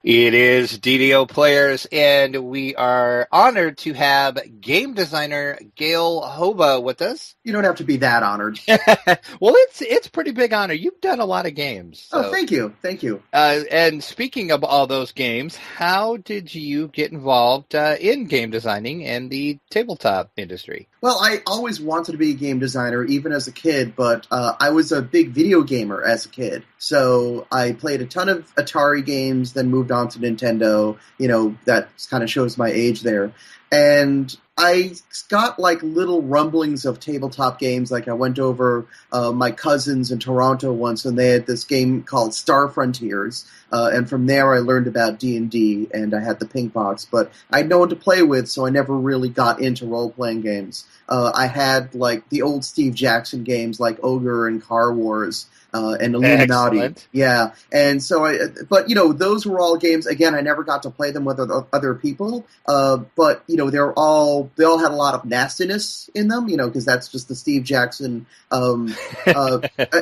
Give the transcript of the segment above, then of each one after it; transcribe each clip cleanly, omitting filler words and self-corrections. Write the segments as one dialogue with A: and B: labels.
A: It is DDO Players, and we are honored to have game designer Gil Hova with us.
B: You don't have to be that honored.
A: Well, it's a pretty big honor. You've done a lot of games,
B: Oh,
A: so.
B: thank you. Thank you.
A: And speaking of all those games, how did you get involved in game designing and the tabletop industry?
B: Well, I always wanted to be a game designer, even as a kid, but I was a big video gamer as a kid. So I played a ton of Atari games, then moved on to Nintendo. That kind of shows my age there. And I got like little rumblings of tabletop games. Like I went over my cousins in Toronto once, and they had this game called Star Frontiers. And from there, I learned about D&D, and I had the pink box. But I had no one to play with, so I never really got into role-playing games. I had like the old Steve Jackson games, like Ogre and Car Wars. And Illuminati.
A: Excellent.
B: Yeah. And so but those were all games, again, I never got to play them with other people. But they all had a lot of nastiness in them, because that's just the Steve Jackson,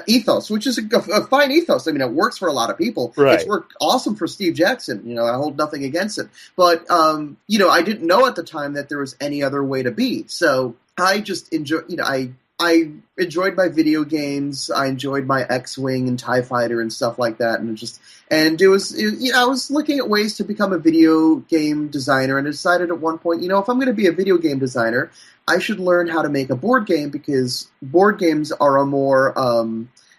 B: ethos, which is a fine ethos. I mean, it works for a lot of people.
A: Right.
B: It's worked awesome for Steve Jackson. I hold nothing against it. But, I didn't know at the time that there was any other way to be. So I just enjoy, I enjoyed my video games. I enjoyed my X-Wing and TIE Fighter and stuff like that. I was looking at ways to become a video game designer, and decided at one point, if I'm going to be a video game designer, I should learn how to make a board game, because board games are a more,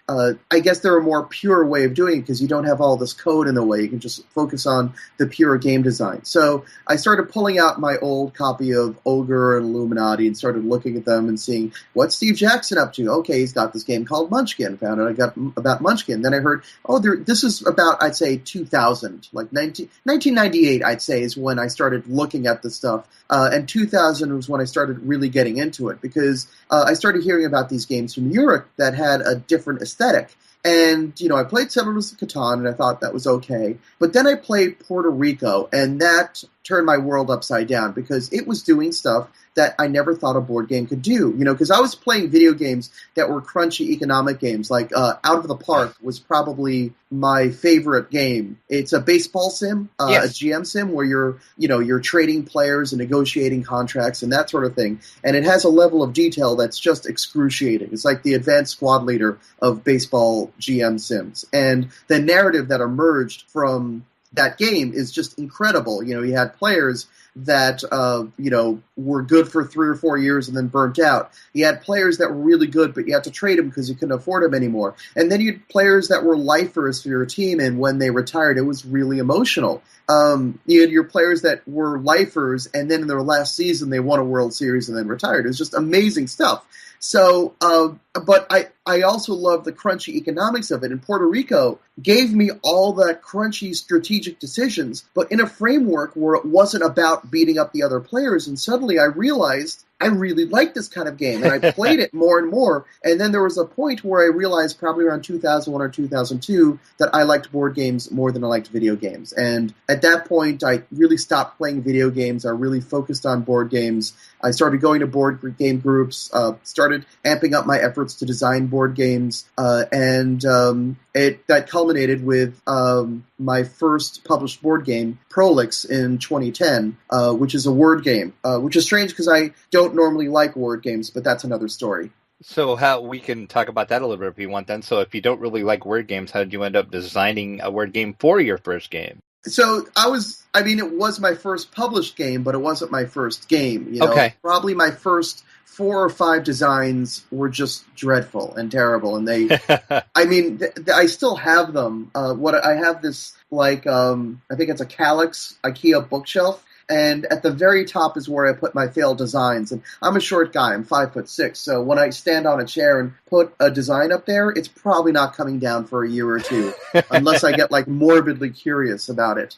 B: I guess they're a more pure way of doing it, because you don't have all this code in the way. You can just focus on the pure game design. So I started pulling out my old copy of Ogre and Illuminati and started looking at them and seeing, what's Steve Jackson up to? Okay, he's got this game called Munchkin. Found out I got about Munchkin. Then I heard, this is about, I'd say, 2000. Like 1998, I'd say, is when I started looking at this stuff. And 2000 was when I started really getting into it, because I started hearing about these games from Europe that had a different aesthetic. And, I played Settlers of Catan, and I thought that was okay. But then I played Puerto Rico, and that turned my world upside down, because it was doing stuff that I never thought a board game could do. Because I was playing video games that were crunchy economic games. Like Out of the Park was probably my favorite game. It's a baseball sim,
A: Yes.
B: a GM sim, where you're trading players and negotiating contracts and that sort of thing. And it has a level of detail that's just excruciating. It's like the advanced squad leader of baseball GM sims. And the narrative that emerged from that game is just incredible. You had players that were good for 3 or 4 years and then burnt out. You had players that were really good, but you had to trade them because you couldn't afford them anymore. And then you had players that were lifers for your team, and when they retired, it was really emotional. You had your players that were lifers, and then in their last season, they won a World Series and then retired. It was just amazing stuff. So, but I also love the crunchy economics of it. And Puerto Rico gave me all that crunchy strategic decisions, but in a framework where it wasn't about beating up the other players. And suddenly I realized I really liked this kind of game, and I played it more and more. And then there was a point where I realized, probably around 2001 or 2002, that I liked board games more than I liked video games. And at that point, I really stopped playing video games. I really focused on board games. I started going to board game groups, started amping up my efforts to design board games, and that culminated with my first published board game, Trolleks, in 2010, which is a word game, which is strange because I don't normally like word games, but that's another story.
A: So how we can talk about that a little bit if you want then. So if you don't really like word games, how did you end up designing a word game for your first game?
B: So it was my first published game, but it wasn't my first game.
A: Okay.
B: Probably my first 4 or 5 designs were just dreadful and terrible, and they, I still have them. I have this, I think it's a Calyx IKEA bookshelf, and at the very top is where I put my failed designs. And I'm a short guy, I'm 5'6", so when I stand on a chair and put a design up there, it's probably not coming down for a year or two, unless I get morbidly curious about it.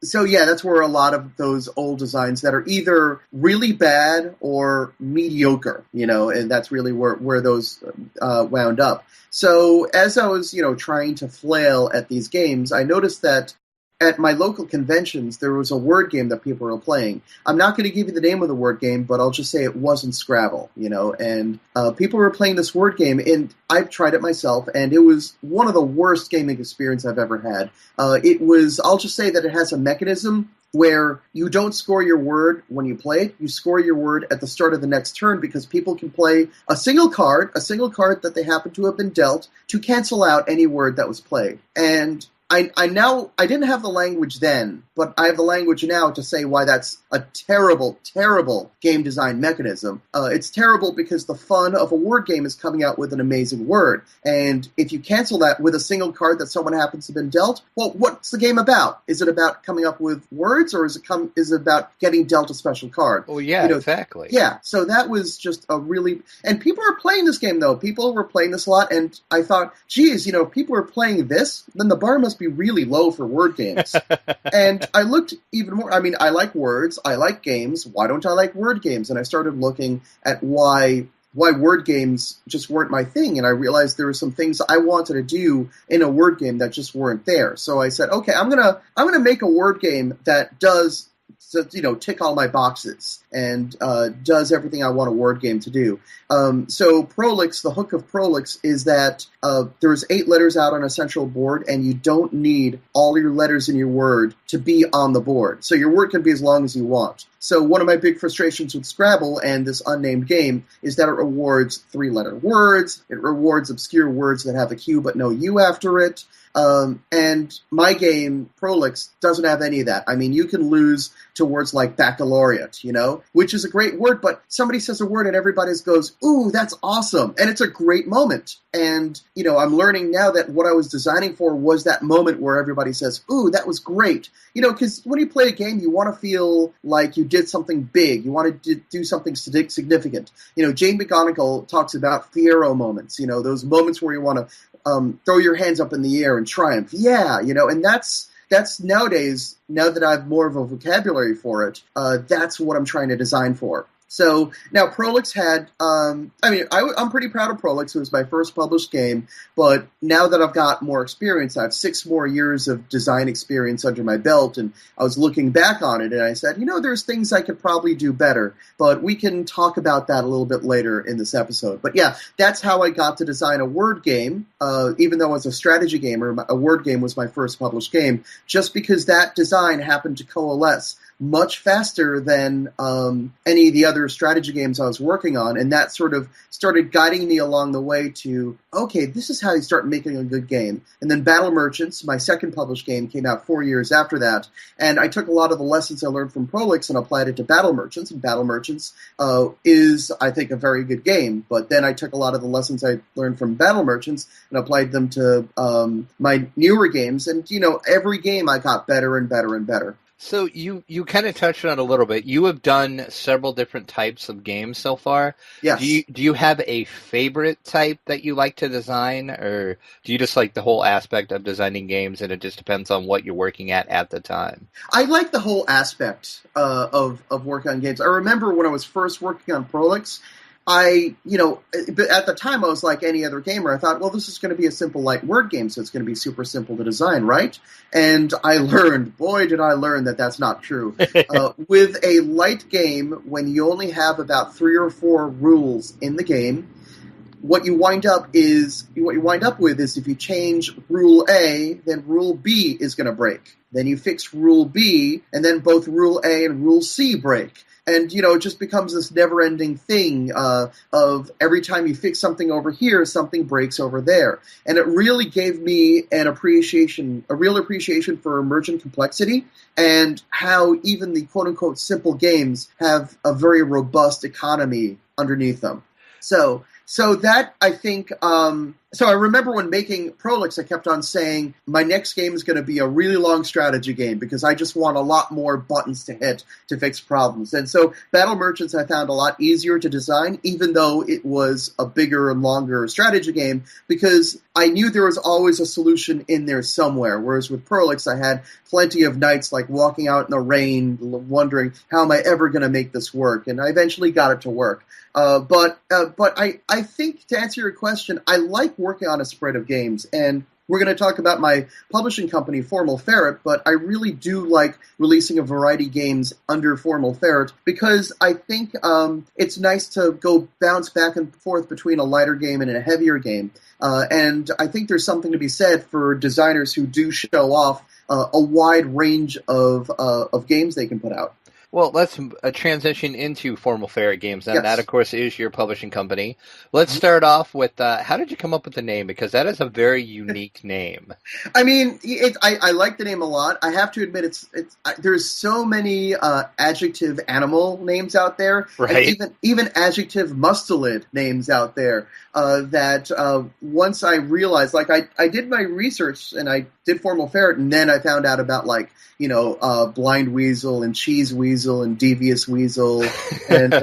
B: So yeah, that's where a lot of those old designs that are either really bad or mediocre, and that's really where those wound up. So as I was, trying to flail at these games, I noticed that at my local conventions, there was a word game that people were playing. I'm not going to give you the name of the word game, but I'll just say it wasn't Scrabble, and people were playing this word game, and I've tried it myself, and it was one of the worst gaming experience I've ever had. I'll just say that it has a mechanism where you don't score your word when you play it. You score your word at the start of the next turn because people can play a single card that they happen to have been dealt to cancel out any word that was played. And I didn't have the language then, but I have the language now to say why that's a terrible, terrible game design mechanism. It's terrible because the fun of a word game is coming out with an amazing word. And if you cancel that with a single card that someone happens to have been dealt, well, what's the game about? Is it about coming up with words, or is it about getting dealt a special card?
A: Oh, yeah, exactly.
B: Yeah, so that was just a really... And people are playing this game, though. People were playing this a lot, and I thought, geez, if people are playing this, then the bar must be really low for word games. And I looked even more. I mean, I like words. I like games. Why don't I like word games? And I started looking at why word games just weren't my thing, and I realized there were some things I wanted to do in a word game that just weren't there. So I said, okay, I'm gonna make a word game that does tick all my boxes and does everything I want a word game to do. So Trolleks, the hook of Trolleks is that there's 8 letters out on a central board, and you don't need all your letters in your word to be on the board. So your word can be as long as you want. So one of my big frustrations with Scrabble and this unnamed game is that it rewards 3-letter words. It rewards obscure words that have a Q but no U after it. And my game, Trolleks, doesn't have any of that. I mean, you can lose to words like baccalaureate, which is a great word, but somebody says a word and everybody goes, ooh, that's awesome. And it's a great moment. And, I'm learning now that what I was designing for was that moment where everybody says, ooh, that was great. Because when you play a game, you want to feel like you did something big. You want to do something significant. Jane McGonigal talks about Fiero moments, those moments where you want to throw your hands up in the air and triumph. Yeah, and that's nowadays, now that I have more of a vocabulary for it, that's what I'm trying to design for. So now Trolleks had, I'm pretty proud of Trolleks. It was my first published game, but now that I've got more experience, I have 6 more years of design experience under my belt, and I was looking back on it, and I said, there's things I could probably do better, but we can talk about that a little bit later in this episode. But yeah, that's how I got to design a word game, even though as a strategy gamer, a word game was my first published game, just because that design happened to coalesce much faster than any of the other strategy games I was working on, and that sort of started guiding me along the way to, okay, this is how you start making a good game. And then Battle Merchants, my second published game, came out 4 years after that, and I took a lot of the lessons I learned from Trolleks and applied it to Battle Merchants, and Battle Merchants is, I think, a very good game, but then I took a lot of the lessons I learned from Battle Merchants and applied them to my newer games, and, every game I got better and better and better.
A: So you kind of touched on it a little bit. You have done several different types of games so far.
B: Yes.
A: Do you have a favorite type that you like to design, or do you just like the whole aspect of designing games and it just depends on what you're working at the time?
B: I like the whole aspect of working on games. I remember when I was first working on Trolleks, but at the time I was like any other gamer. I thought, well, this is going to be a simple light word game, so it's going to be super simple to design, right? And I learned, boy, did I learn that that's not true. With a light game, when you only have about 3 or 4 rules in the game, what you wind up with is if you change rule A, then rule B is going to break. Then you fix rule B, and then both rule A and rule C break. And, it just becomes this never-ending thing of every time you fix something over here, something breaks over there. And it really gave me a real appreciation for emergent complexity and how even the quote-unquote simple games have a very robust economy underneath them. So that, I think, so I remember when making Trolleks, I kept on saying, my next game is going to be a really long strategy game because I just want a lot more buttons to hit to fix problems. And so Battle Merchants I found a lot easier to design, even though it was a bigger and longer strategy game, because I knew there was always a solution in there somewhere. Whereas with Trolleks, I had plenty of nights like walking out in the rain, wondering, how am I ever going to make this work? And I eventually got it to work. But I think, to answer your question, I like working on a spread of games, and we're going to talk about my publishing company, Formal Ferret, but I really do like releasing a variety of games under Formal Ferret because I think it's nice to go bounce back and forth between a lighter game and a heavier game. And I think there's something to be said for designers who do show off a wide range of games they can put out.
A: Well, let's transition into Formal Ferret Games, and
B: Yes.
A: that, of course, is your publishing company. Let's start off with, how did you come up with the name? Because that is a very unique name.
B: I mean, I like the name a lot. I have to admit, there's so many adjective animal names out there,
A: Right.
B: and even adjective mustelid names out there that once I realized, like I did my research and I did Formal Ferret, and then I found out about Blind Weasel and Cheese Weasel and Devious Weasel and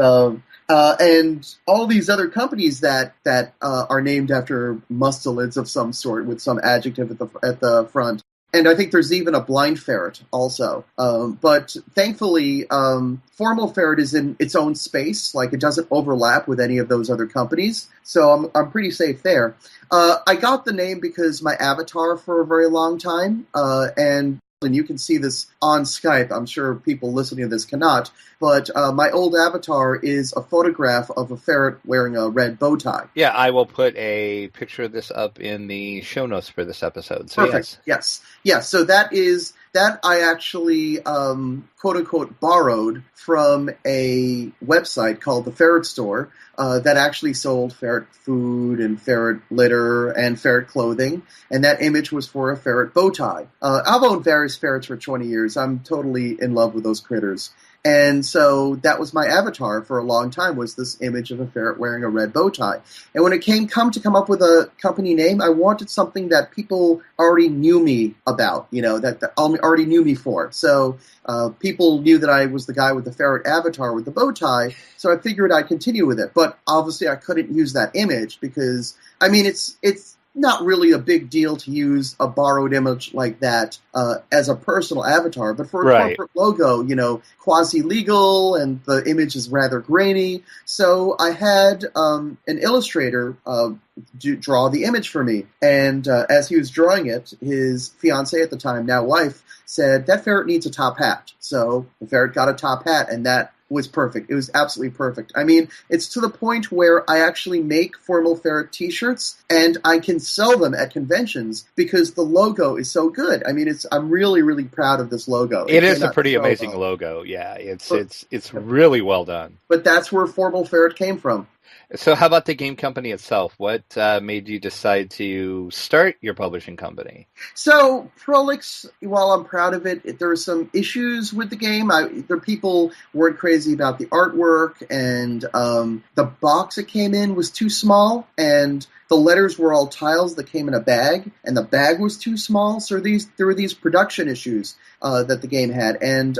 B: and all these other companies that are named after mustelids of some sort with some adjective at the front. And I think there's even a blind ferret also. But thankfully, Formal Ferret is in its own space. Like, it doesn't overlap with any of those other companies. So I'm pretty safe there. I got the name because my avatar for a very long time, and you can see this on Skype. I'm sure people listening to this cannot. But my old avatar is a photograph of a ferret wearing a red bow tie.
A: Yeah, I will put a picture of this up in the show notes for this episode. So
B: Perfect. Yes. So that I actually, quote unquote, borrowed from a website called the Ferret Store that actually sold ferret food and ferret litter and ferret clothing. And that image was for a ferret bow tie. I've owned various ferrets for 20 years. I'm totally in love with those critters. And so that was my avatar for a long time, was this image of a ferret wearing a red bow tie. And when it come up with a company name, I wanted something that people already knew me about, that already knew me for. So people knew that I was the guy with the ferret avatar with the bow tie, so I figured I'd continue with it. But obviously I couldn't use that image because, I mean, it's not really a big deal to use a borrowed image like that as a personal avatar, but for a corporate logo, quasi-legal, and the image is rather grainy. So I had an illustrator draw the image for me, and as he was drawing it, his fiancée at the time, now wife, said, "That ferret needs a top hat." So the ferret got a top hat, and that was perfect. It was absolutely perfect. I mean, it's to the point where I actually make Formal Ferret t-shirts, and I can sell them at conventions because the logo is so good. I mean, I'm really, really proud of this logo.
A: It is a pretty amazing logo. Yeah, it's really well done.
B: But that's where Formal Ferret came from.
A: So how about the game company itself? What made you decide to start your publishing company?
B: So Trolleks, while I'm proud of it, there were some issues with the game. People weren't crazy about the artwork, and the box it came in was too small, and the letters were all tiles that came in a bag, and the bag was too small. So there were these production issues that the game had, and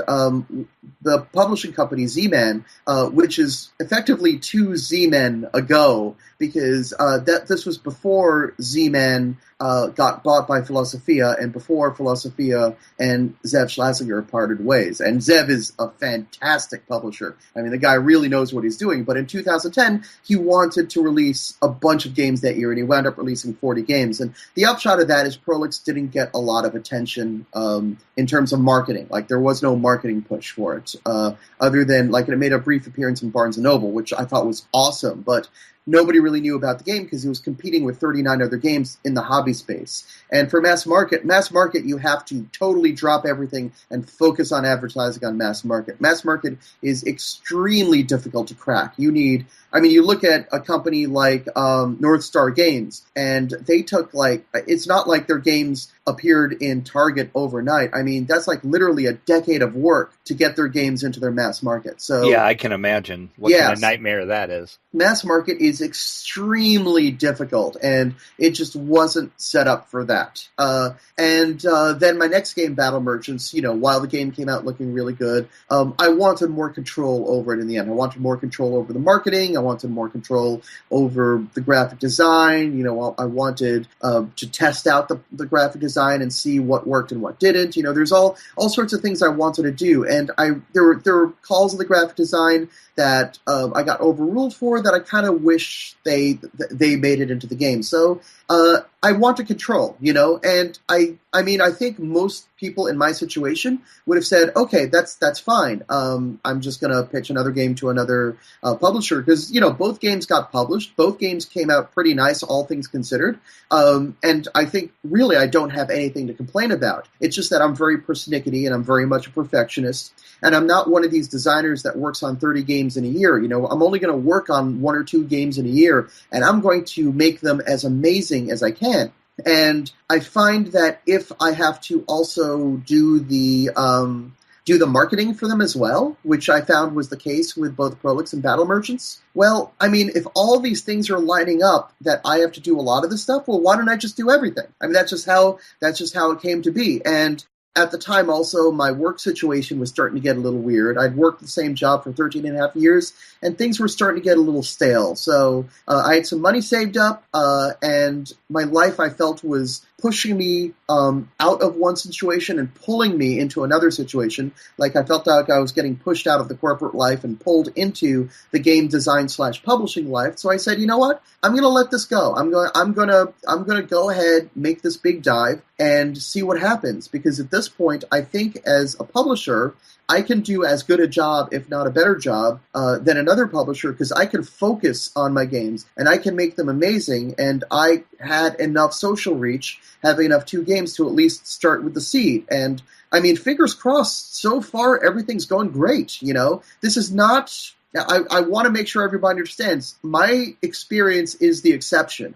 B: the publishing company Z-Man, which is effectively two Z-Men ago, because this was before Z-Man got bought by Philosophia, and before Philosophia and Zev Schlesinger parted ways. And Zev is a fantastic publisher. I mean, the guy really knows what he's doing. But in 2010, he wanted to release a bunch of games that year, and he wound up releasing 40 games. And the upshot of that is Trolleks didn't get a lot of attention in terms of marketing. Like, there was no marketing push for it, other than, like, it made a brief appearance in Barnes & Noble, which I thought was awesome. But nobody really knew about the game because it was competing with 39 other games in the hobby space. And for mass market, you have to totally drop everything and focus on advertising on mass market. Mass market is extremely difficult to crack. You look at a company like North Star Games, and they took, it's not like their games appeared in Target overnight. I mean, that's like literally a decade of work to get their games into their mass market. So
A: yeah, I can imagine what kind of nightmare that is.
B: Mass market is extremely difficult, and it just wasn't set up for that. Then my next game, Battle Merchants, while the game came out looking really good, I wanted more control over it in the end. I wanted more control over the marketing. I wanted more control over the graphic design. I wanted to test out the graphic design and see what worked and what didn't. There's all sorts of things I wanted to do, and there were calls of the graphic design that I got overruled for that I kind of wish they made it into the game. So I want to control, and I mean, I think most people in my situation would have said, okay, that's fine. I'm just going to pitch another game to another publisher because, both games got published. Both games came out pretty nice, all things considered. And I think, really, I don't have anything to complain about. It's just that I'm very persnickety and I'm very much a perfectionist. And I'm not one of these designers that works on 30 games in a year. I'm only going to work on 1 or 2 games in a year, and I'm going to make them as amazing as I can. And I find that if I have to also do the marketing for them as well, which I found was the case with both Trolleks and Battle Merchants, well, I mean, if all these things are lining up that I have to do a lot of this stuff, well, why don't I just do everything? I mean, that's just how it came to be. And at the time, also, my work situation was starting to get a little weird. I'd worked the same job for 13 and a half years, and things were starting to get a little stale. So I had some money saved up, and my life, I felt, was pushing me out of one situation and pulling me into another situation. Like I felt like I was getting pushed out of the corporate life and pulled into the game design / publishing life. So I said, you know what? I'm going to let this go. I'm going to go ahead, make this big dive, and see what happens. Because at this point, I think as a publisher, I can do as good a job, if not a better job, than another publisher because I can focus on my games and I can make them amazing. And I had enough social reach, having enough 2 games to at least start with the seed. And I mean, fingers crossed, so far everything's going great. This is not... I want to make sure everybody understands my experience is the exception.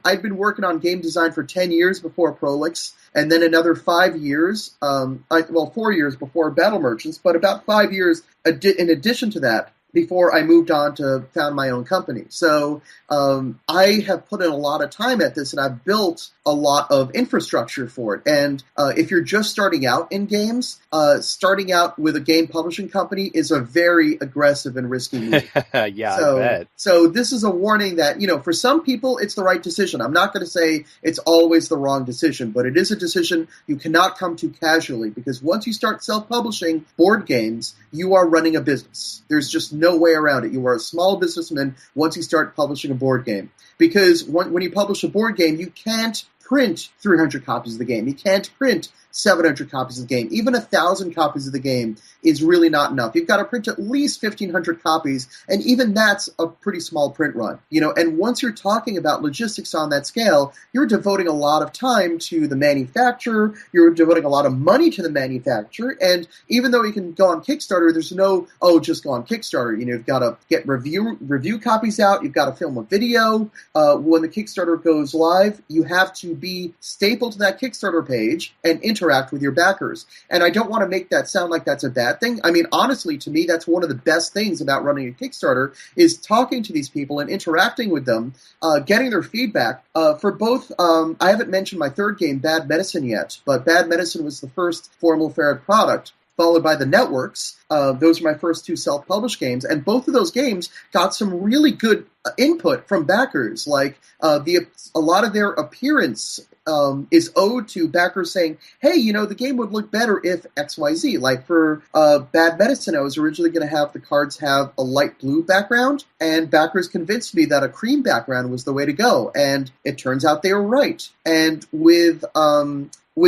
B: I've been working on game design for 10 years before Trolleks, and then another 5 years, 4 years before Battle Merchants, but about 5 years in addition to that before I moved on to found my own company. So I have put in a lot of time at this, and I've built a lot of infrastructure for it. And if you're just starting out in games, starting out with a game publishing company is a very aggressive and risky move.
A: Yeah, I bet.
B: So this is a warning that, for some people, it's the right decision. I'm not going to say it's always the wrong decision, but it is a decision you cannot come to casually, because once you start self-publishing board games, you are running a business. There's just no way around it. You are a small businessman once you start publishing a board game. Because when you publish a board game, you can't print 300 copies of the game. You can't print 700 copies of the game. Even 1,000 copies of the game is really not enough. You've got to print at least 1,500 copies, and even that's a pretty small print run. And once you're talking about logistics on that scale, you're devoting a lot of time to the manufacturer, you're devoting a lot of money to the manufacturer, and even though you can go on Kickstarter, there's no, just go on Kickstarter. You've got to get review copies out, you've got to film a video. When the Kickstarter goes live, you have to be stapled to that Kickstarter page and interact with your backers. And I don't want to make that sound like that's a bad thing. I mean, honestly, to me, that's one of the best things about running a Kickstarter is talking to these people and interacting with them, getting their feedback. For both, I haven't mentioned my third game, Bad Medicine, yet, but Bad Medicine was the first Formal Ferret product, followed by the Networks. Those are my first 2 self-published games, and both of those games got some really good input from backers. Like a lot of their appearance is owed to backers saying, hey, the game would look better if XYZ. Like for Bad Medicine, I was originally going to have the cards have a light blue background, and backers convinced me that a cream background was the way to go, and it turns out they were right. And with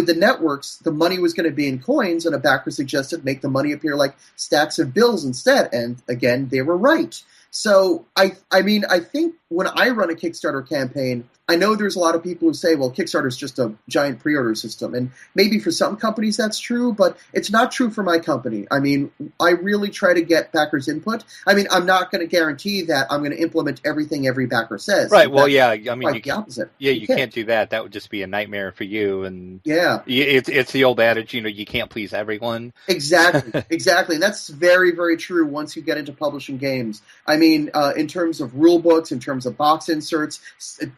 B: the Networks, the money was going to be in coins, and a backer suggested make the money appear like stacks of bills instead. And again, they were right. So I think when I run a Kickstarter campaign, I know there's a lot of people who say, well, Kickstarter is just a giant pre-order system. And maybe for some companies that's true, but it's not true for my company. I mean, I really try to get backers' input. I mean, I'm not going to guarantee that I'm going to implement everything every backer says.
A: Right. Well, yeah. I mean,
B: the opposite.
A: Yeah, you can't do that. That would just be a nightmare for you. And
B: yeah,
A: it's the old adage, you can't please everyone.
B: Exactly. Exactly. And that's very, very true once you get into publishing games. I mean, in terms of rule books, in terms of box inserts,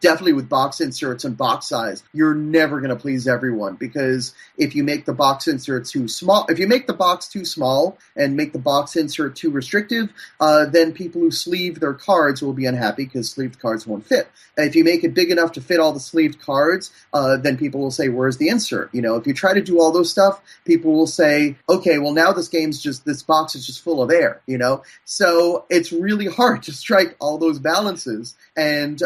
B: definitely with box inserts and box size, you're never going to please everyone, because if you make the box insert too small, if you make the box too small and make the box insert too restrictive, then people who sleeve their cards will be unhappy because sleeved cards won't fit. And if you make it big enough to fit all the sleeved cards, then people will say, where's the insert? If you try to do all those stuff, people will say, okay, well now this box is just full of air, So it's really hard to strike all those balances. boxes. And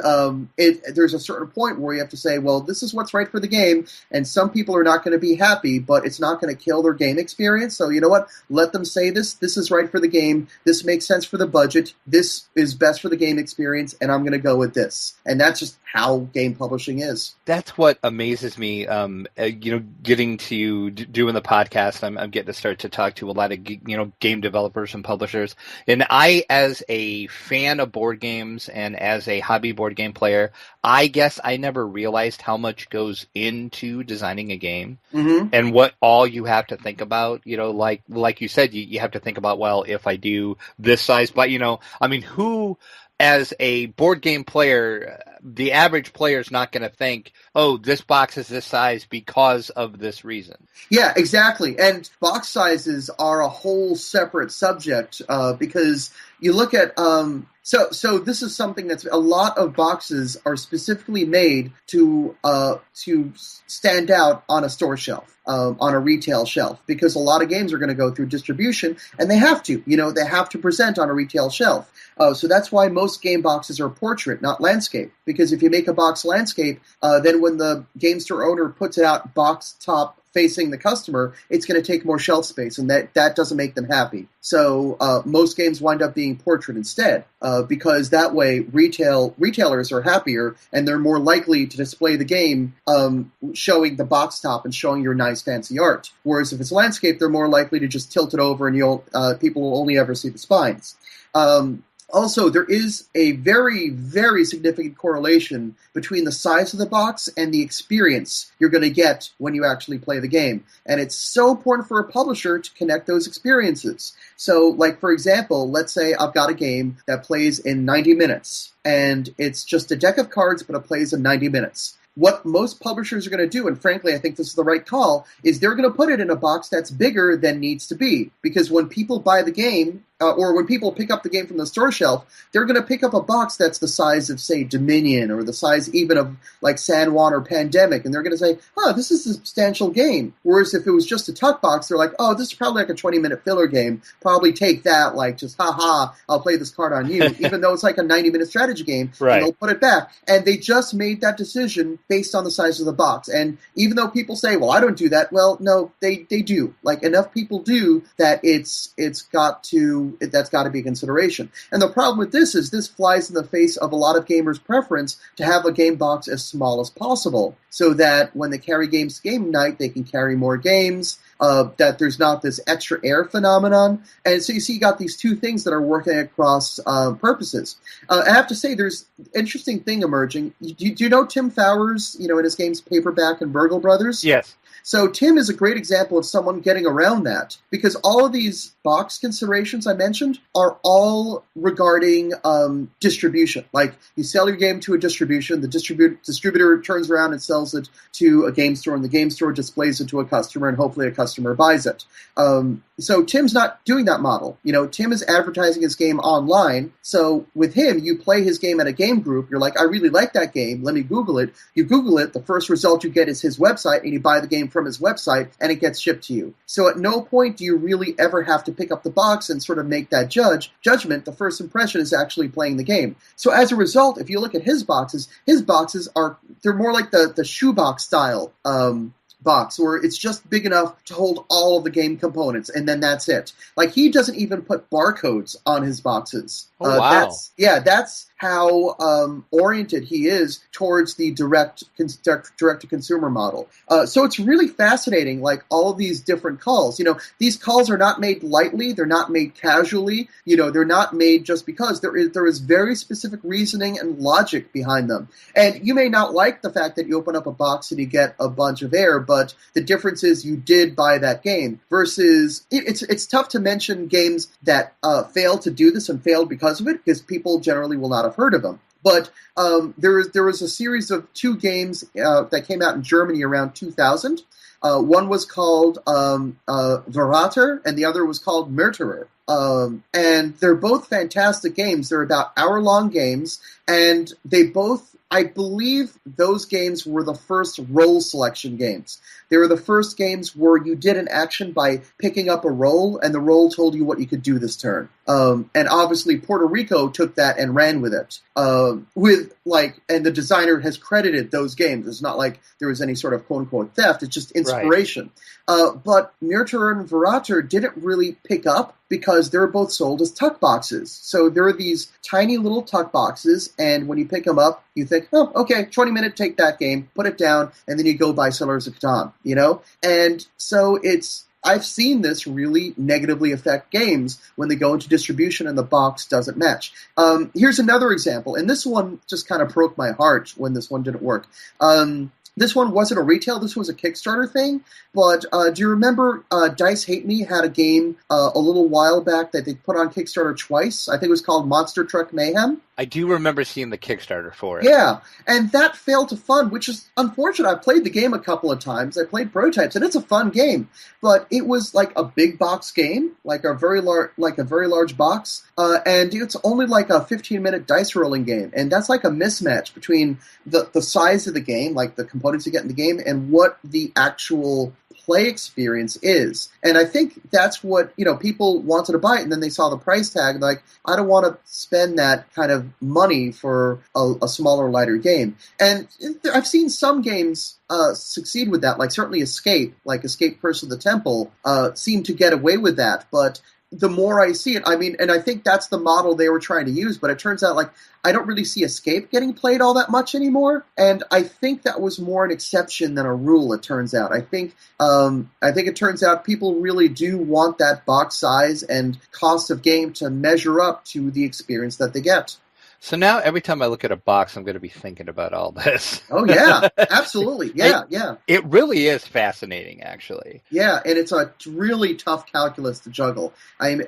B: there's a certain point where you have to say, well, this is what's right for the game, and some people are not going to be happy, but it's not going to kill their game experience. So you know what? Let them say this is right for the game, this makes sense for the budget, this is best for the game experience, and I'm going to go with this. And that's just how game publishing is.
A: That's what amazes me. Getting to doing the podcast, I'm getting to start to talk to a lot of game developers and publishers. And I, as a fan of board games and as a hobby board game player, I guess I never realized how much goes into designing a game and what all you have to think about. Like you said, you have to think about, well, if I do this size, but who, as a board game player, the average player is not going to think, oh, this box is this size because of this reason.
B: Yeah, exactly. And box sizes are a whole separate subject because you look at so this is something that's a lot of boxes are specifically made to stand out on a store shelf, on a retail shelf, because a lot of games are going to go through distribution, and they have to. They have to present on a retail shelf. So that's why most game boxes are portrait, not landscape. Because if you make a box landscape, then when the game store owner puts it out box top facing the customer, it's going to take more shelf space, and that doesn't make them happy. So most games wind up being portrait instead, because that way retailers are happier, and they're more likely to display the game showing the box top and showing your nice fancy art. Whereas if it's landscape, they're more likely to just tilt it over, and people will only ever see the spines. Also, there is a very, very significant correlation between the size of the box and the experience you're going to get when you actually play the game. And it's so important for a publisher to connect those experiences. So, like, for example, let's say I've got a game that plays in 90 minutes, and it's just a deck of cards, but it plays in 90 minutes. What most publishers are going to do, and frankly, I think this is the right call, is they're going to put it in a box that's bigger than needs to be. Because when people buy the game, or when people pick up the game from the store shelf, they're going to pick up a box that's the size of, say, Dominion, or the size even of, like, San Juan or Pandemic, and they're going to say, oh, this is a substantial game. Whereas if it was just a tuck box, they're like, oh, this is probably like a 20-minute filler game. Probably take that, like, just, I'll play this card on you, even though it's like a 90-minute strategy game,
A: right.
B: And they'll put it back. And they just made that decision based on the size of the box. And even though people say, well, I don't do that, well, no, they do. Like, enough people do that that's got to be a consideration. And the problem with this is this flies in the face of a lot of gamers' preference to have a game box as small as possible, so that when they carry games to game night, they can carry more games, that there's not this extra air phenomenon. And so you see you got these two things that are working across purposes. I have to say, there's an interesting thing emerging. Do you know Tim Fowers, in his games Paperback and Burgle Brothers?
A: Yes.
B: So Tim is a great example of someone getting around that, because all of these box considerations I mentioned are all regarding distribution. Like, you sell your game to a distribution, the distributor turns around and sells it to a game store, and the game store displays it to a customer, and hopefully a customer buys it. So Tim's not doing that model. Tim is advertising his game online. So with him, you play his game at a game group. You're like, I really like that game. Let me Google it. You Google it. The first result you get is his website, and you buy the game from his website, and it gets shipped to you. So at no point do you really ever have to pick up the box and sort of make that judgment. The first impression is actually playing the game. So as a result, if you look at his boxes they're more like the shoebox style box, where it's just big enough to hold all of the game components, and then that's it. Like, he doesn't even put barcodes on his boxes.
A: Oh, wow.
B: That's how oriented he is towards the direct-to-consumer model. So it's really fascinating, like, all of these different calls. These calls are not made lightly. They're not made casually. They're not made just because. There is very specific reasoning and logic behind them. And you may not like the fact that you open up a box and you get a bunch of air, but the difference is you did buy that game. Versus, it's tough to mention games that failed to do this and failed because of it, because people generally will not have heard of them. But there was a series of two games that came out in Germany around 2000. One was called Verrater, and the other was called Murderer. And they're both fantastic games. They're about hour-long games, and they both, I believe those games were the first role selection games. They were the first games where you did an action by picking up a roll, and the roll told you what you could do this turn. And obviously Puerto Rico took that and ran with it. And the designer has credited those games. It's not like there was any sort of quote-unquote theft. It's just inspiration. Right. But Mirter and Verater didn't really pick up because they're both sold as tuck boxes. So there are these tiny little tuck boxes, and when you pick them up, you think, oh, okay, 20-minute, take that game, put it down, and then you go buy Settlers of Catan, you know? And so I've seen this really negatively affect games when they go into distribution and the box doesn't match. Here's another example, and this one just kind of broke my heart when this one didn't work. This one wasn't a retail, this was a Kickstarter thing, but do you remember Dice Hate Me had a game a little while back that they put on Kickstarter twice? I think it was called Monster Truck Mayhem.
A: I do remember seeing the Kickstarter for it.
B: Yeah, and that failed to fund, which is unfortunate. I played the game a couple of times. I played prototypes, and it's a fun game. But it was like a big box game, like a very large box, and it's only like a 15-minute dice rolling game, and that's like a mismatch between the size of the game, like the components you get in the game, and what the actual play experience is. And I think that's what, people wanted to buy it, and then they saw the price tag, like, I don't want to spend that kind of money for a smaller, lighter game. And I've seen some games succeed with that, like certainly Escape, Curse of the Temple, seem to get away with that, but the more I see it, and I think that's the model they were trying to use, but it turns out, I don't really see Escape getting played all that much anymore, and I think that was more an exception than a rule, it turns out. I think it turns out people really do want that box size and cost of game to measure up to the experience that they get.
A: So now every time I look at a box, I'm going to be thinking about all this.
B: Oh, yeah, absolutely. Yeah.
A: It really is fascinating, actually.
B: Yeah, and it's a really tough calculus to juggle. I'm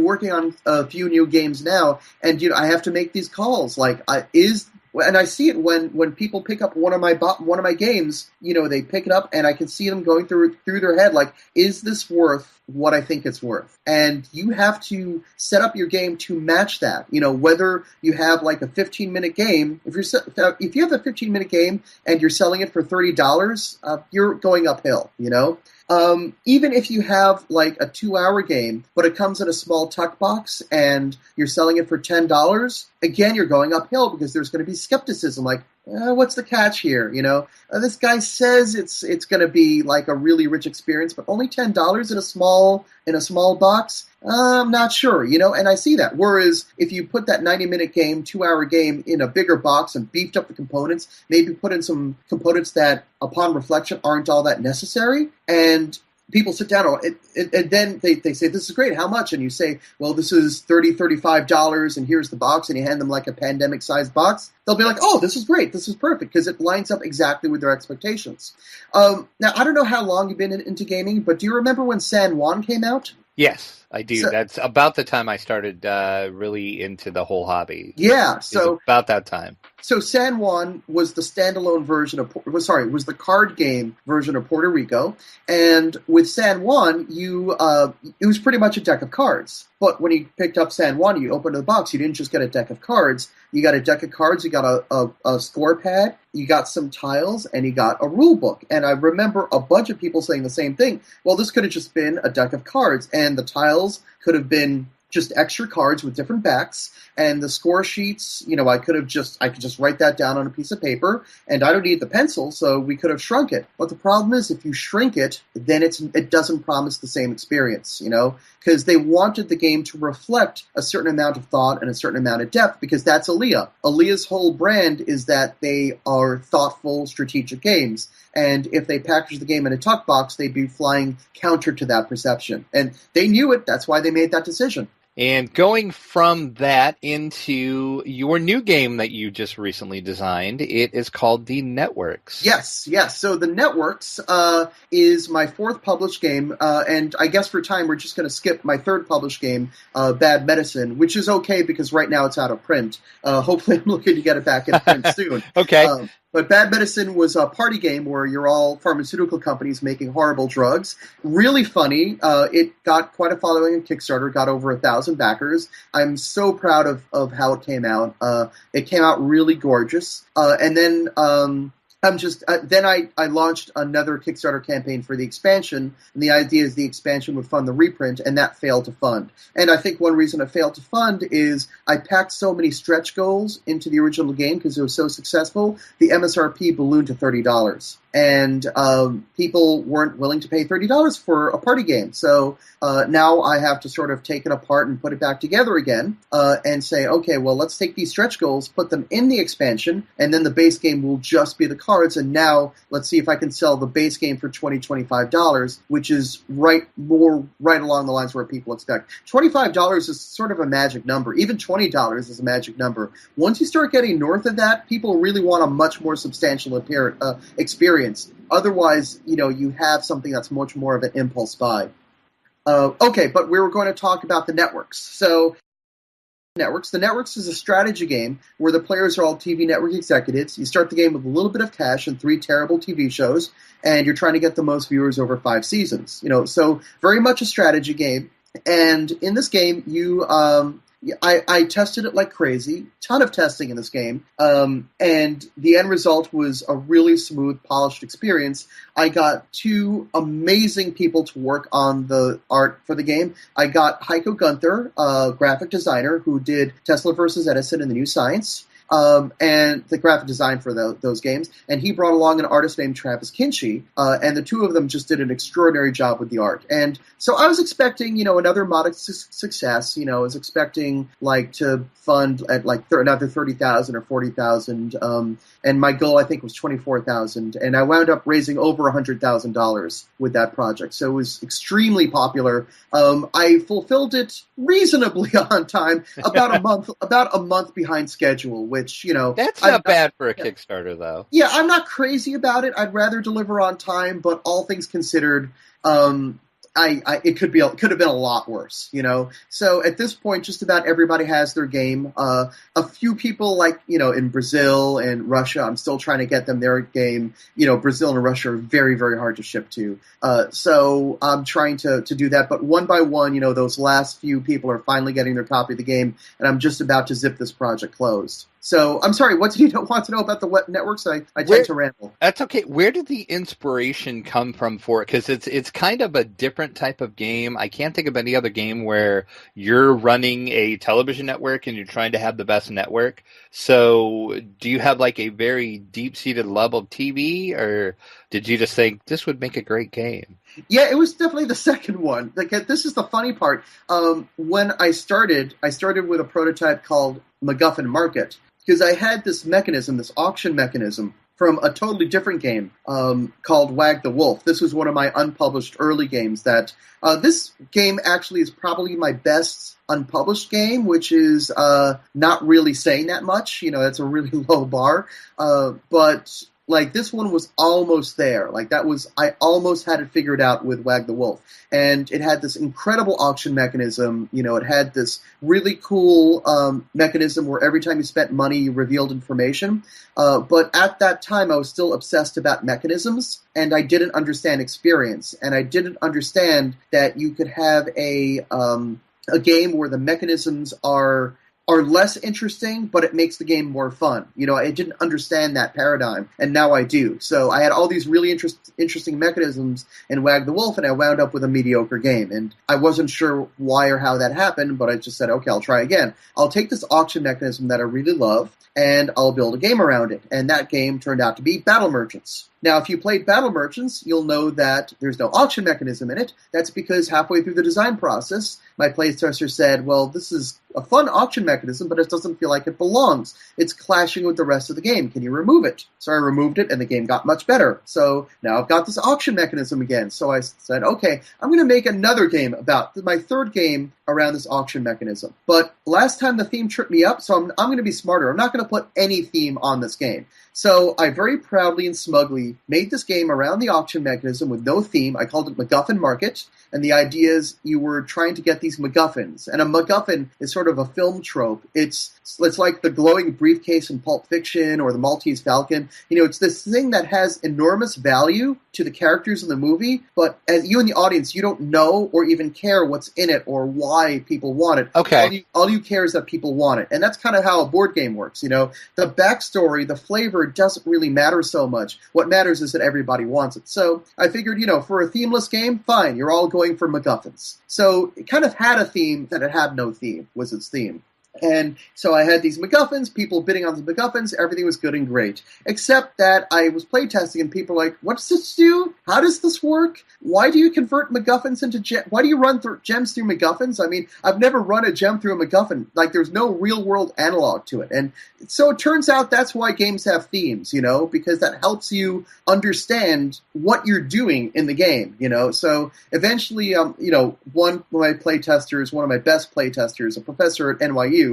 B: working on a few new games now, and I have to make these calls. And I see it when people pick up one of my games. They pick it up, and I can see them going through their head, is this worth what I think it's worth? And you have to set up your game to match that. Whether you have a 15-minute game, if you have a 15-minute game and you're selling it for $30, you're going uphill. Even if you have a 2-hour game, but it comes in a small tuck box and you're selling it for $10, again, you're going uphill because there's going to be skepticism, what's the catch here? This guy says it's going to be a really rich experience, but only $10 in a small box. I'm not sure, and I see that. Whereas if you put that 90-minute game, 2-hour game in a bigger box and beefed up the components, maybe put in some components that, upon reflection, aren't all that necessary, and people sit down and then they say, this is great, how much? And you say, well, this is $30, $35, and here's the box, and you hand them a pandemic-sized box. They'll be like, oh, this is great, this is perfect, because it lines up exactly with their expectations. Now, I don't know how long you've been into gaming, but do you remember when San Juan came out?
A: Yes, I do. That's about the time I started really into the whole hobby.
B: Yeah,
A: so about that time.
B: So San Juan was the standalone version was the card game version of Puerto Rico, and with San Juan, it was pretty much a deck of cards. But when you picked up San Juan, you opened the box, you didn't just get a deck of cards. You got a deck of cards, you got a score pad, you got some tiles, and you got a rule book. And I remember a bunch of people saying the same thing. Well, this could have just been a deck of cards, and the tiles could have been just extra cards with different backs, and the score sheets, I could just write that down on a piece of paper, and I don't need the pencil, so we could have shrunk it. But the problem is, if you shrink it, then it doesn't promise the same experience, because they wanted the game to reflect a certain amount of thought and a certain amount of depth, because that's Aaliyah. Aaliyah's whole brand is that they are thoughtful, strategic games. And if they package the game in a tuck box, they'd be flying counter to that perception. And they knew it. That's why they made that decision.
A: And going from that into your new game that you just recently designed, it is called The Networks.
B: Yes. So The Networks is my fourth published game, and I guess for time we're just going to skip my third published game, Bad Medicine, which is okay because right now it's out of print. Hopefully I'm looking to get it back in print soon.
A: Okay.
B: But Bad Medicine was a party game where you're all pharmaceutical companies making horrible drugs. Really funny. It got quite a following on Kickstarter, got over 1,000 backers. I'm so proud of how it came out. It came out really gorgeous. And then Then I launched another Kickstarter campaign for the expansion, and the idea is the expansion would fund the reprint, and that failed to fund. And I think one reason it failed to fund is I packed so many stretch goals into the original game because it was so successful, the MSRP ballooned to $30. And people weren't willing to pay $30 for a party game. So now I have to sort of take it apart and put it back together again and say, okay, well, let's take these stretch goals, put them in the expansion, and then the base game will just be the cards. And now let's see if I can sell the base game for $20, $25, which is right along the lines where people expect. $25 is sort of a magic number. Even $20 is a magic number. Once you start getting north of that, people really want a much more substantial experience. Otherwise, you have something that's much more of an impulse buy. Okay, but we were going to talk about the networks. So, the networks is a strategy game where the players are all TV network executives. You start the game with a little bit of cash and 3 terrible TV shows, and you're trying to get the most viewers over 5 seasons. So very much a strategy game. And in this game, I tested it like crazy, ton of testing in this game, and the end result was a really smooth, polished experience. I got 2 amazing people to work on the art for the game. I got Heiko Gunther, a graphic designer who did Tesla vs. Edison and the New Science, and the graphic design for those games, and he brought along an artist named Travis Kinchy, and the 2 of them just did an extraordinary job with the art. And so I was expecting, another modest success. I was expecting to fund at another $30,000 or $40,000, and my goal I think was $24,000, and I wound up raising over $100,000 with that project. So it was extremely popular. I fulfilled it reasonably on time, about a month behind schedule. Which,
A: that's not bad for a Kickstarter, though.
B: Yeah, I'm not crazy about it. I'd rather deliver on time, but all things considered, it could have been a lot worse, So at this point, just about everybody has their game. A few people, in Brazil and Russia, I'm still trying to get them their game. Brazil and Russia are very, very hard to ship to. So I'm trying to do that. But one by one, those last few people are finally getting their copy of the game, and I'm just about to zip this project closed. So, I'm sorry, what did you want to know about the web networks? I tend to ramble.
A: That's okay. Where did the inspiration come from for it? Because it's kind of a different type of game. I can't think of any other game where you're running a television network and you're trying to have the best network. So, do you have a very deep-seated love of TV, or did you just think this would make a great game?
B: Yeah, it was definitely the second one. This is the funny part. When I started with a prototype called MacGuffin Market, because I had this mechanism, this auction mechanism, from a totally different game called Wag the Wolf. This was one of my unpublished early games. This game actually is probably my best unpublished game, which is not really saying that much. That's a really low bar. But this one was almost there. I almost had it figured out with Wag the Wolf. And it had this incredible auction mechanism. It had this really cool mechanism where every time you spent money, you revealed information. But at that time, I was still obsessed about mechanisms, and I didn't understand experience. And I didn't understand that you could have a game where the mechanisms are less interesting, but it makes the game more fun. I didn't understand that paradigm, and now I do. So I had all these really interesting mechanisms in Wag the Wolf, and I wound up with a mediocre game. And I wasn't sure why or how that happened, but I just said, okay, I'll try again. I'll take this auction mechanism that I really love, and I'll build a game around it. And that game turned out to be Battle Merchants. Now, if you played Battle Merchants, you'll know that there's no auction mechanism in it. That's because halfway through the design process, my playtester said, well, this is a fun auction mechanism, but it doesn't feel like it belongs. It's clashing with the rest of the game. Can you remove it? So I removed it, and the game got much better. So now I've got this auction mechanism again. So I said, okay, I'm going to make another game about my third game around this auction mechanism. But last time the theme tripped me up, so I'm going to be smarter. I'm not going to put any theme on this game. So I very proudly and smugly made this game around the auction mechanism with no theme. I called it MacGuffin Market, and the idea is you were trying to get these MacGuffins. And a MacGuffin is sort of a film trope. It's It's like the glowing briefcase in Pulp Fiction or the Maltese Falcon. It's this thing that has enormous value to the characters in the movie, but as you in the audience, you don't know or even care what's in it or why people want it.
A: Okay.
B: All you care is that people want it. And that's kind of how a board game works. The backstory, the flavor doesn't really matter so much. What matters is that everybody wants it. So I figured, for a themeless game, fine, you're all going for MacGuffins. So it kind of had a theme that it had no theme, was its theme. And so I had these MacGuffins, people bidding on the MacGuffins, everything was good and great. Except that I was playtesting and people were like, what's this do? How does this work? Why do you convert MacGuffins into gems? Why do you run gems through MacGuffins? I mean, I've never run a gem through a MacGuffin. Like, there's no real-world analog to it. And so it turns out that's why games have themes, because that helps you understand what you're doing in the game, So eventually, one of my playtesters, one of my best playtesters, a professor at NYU,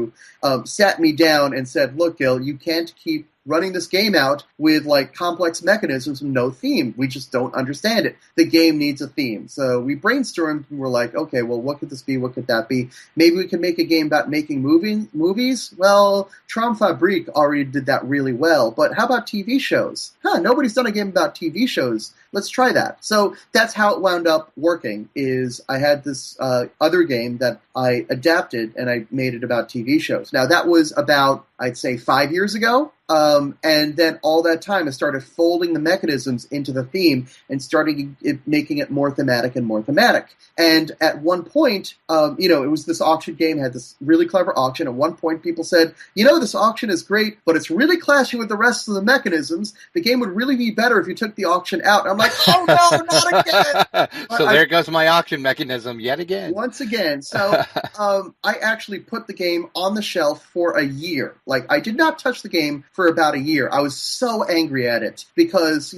B: sat me down and said, look, Gil, you can't keep running this game out with complex mechanisms and no theme. We just don't understand it. The game needs a theme. So we brainstormed and we're like, okay, well, what could this be? What could that be? Maybe we can make a game about making movies? Well, Traum Fabrique already did that really well, but how about TV shows? Nobody's done a game about TV shows. Let's try that. So that's how it wound up working, is I had this other game that I adapted and I made it about TV shows. Now that was about, I'd say, 5 years ago. And then all that time I started folding the mechanisms into the theme and starting making it more thematic and more thematic. And at one point, it was this auction game, had this really clever auction. At one point, people said, this auction is great, but it's really clashing with the rest of the mechanisms. The game would really be better if you took the auction out. And I'm like, oh no, not again!
A: So there goes my auction mechanism yet again.
B: Once again. So I actually put the game on the shelf for a year. I did not touch the game for about a year. I was so angry at it because,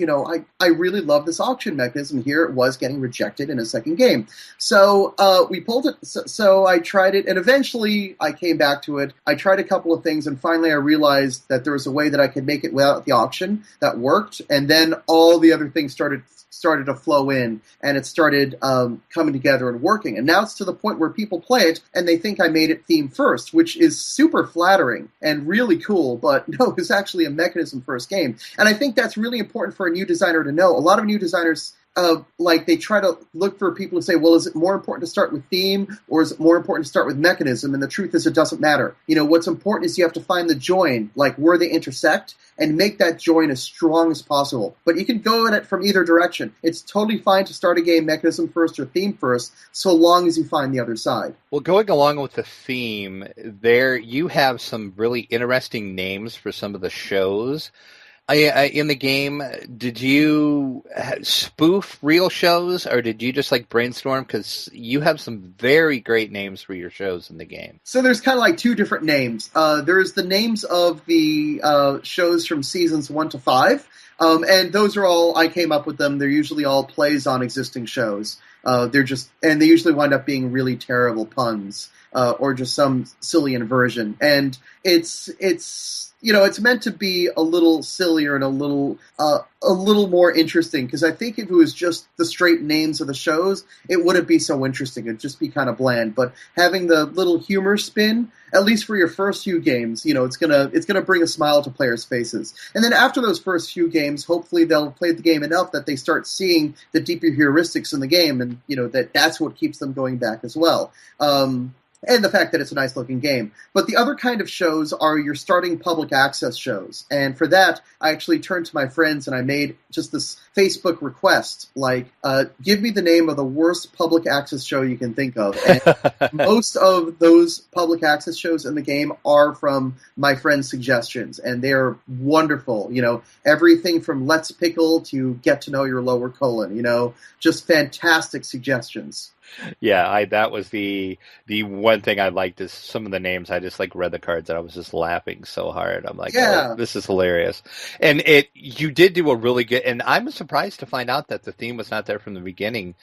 B: I really love this auction mechanism. Here it was getting rejected in a second game. So we pulled it. So I tried it, and eventually I came back to it. I tried a couple of things, and finally I realized that there was a way that I could make it without the auction that worked, and then all the other things started to flow in, and it started coming together and working. And now it's to the point where people play it, and they think I made it theme first, which is super flattering and really cool, but no, it's actually a mechanism first game. And I think that's really important for a new designer to know. A lot of new designers, they try to look for people to say, well, is it more important to start with theme or is it more important to start with mechanism? And the truth is it doesn't matter. What's important is you have to find the join, where they intersect, and make that join as strong as possible. But you can go in it from either direction. It's totally fine to start a game mechanism first or theme first, so long as you find the other side.
A: Well, going along with the theme, there you have some really interesting names for some of the shows. In the game, did you spoof real shows, or did you just brainstorm? Because you have some very great names for your shows in the game.
B: So there's kind of two different names. There's the names of the shows from seasons 1 to 5, and those are all, I came up with them. They're usually all plays on existing shows. They usually wind up being really terrible puns, or just some silly inversion. And it's meant to be a little sillier and a little more interesting, because I think if it was just the straight names of the shows, it wouldn't be so interesting. It'd just be kind of bland. But having the little humor spin, at least for your first few games, it's gonna bring a smile to players' faces. And then after those first few games, hopefully they'll play the game enough that they start seeing the deeper heuristics in the game, and that's what keeps them going back as well. And the fact that it's a nice-looking game. But the other kind of shows are your starting public access shows. And for that, I actually turned to my friends and I made just this Facebook request, give me the name of the worst public access show you can think of. And most of those public access shows in the game are from my friends' suggestions, and they're wonderful. Everything from Let's Pickle to Get to Know Your Lower Colon, just fantastic suggestions.
A: Yeah, that was the one thing I liked is some of the names. I just read the cards and I was just laughing so hard. I'm like,
B: yeah.
A: Oh, this is hilarious. And you did do a really good, and I'm surprised to find out that the theme was not there from the beginning,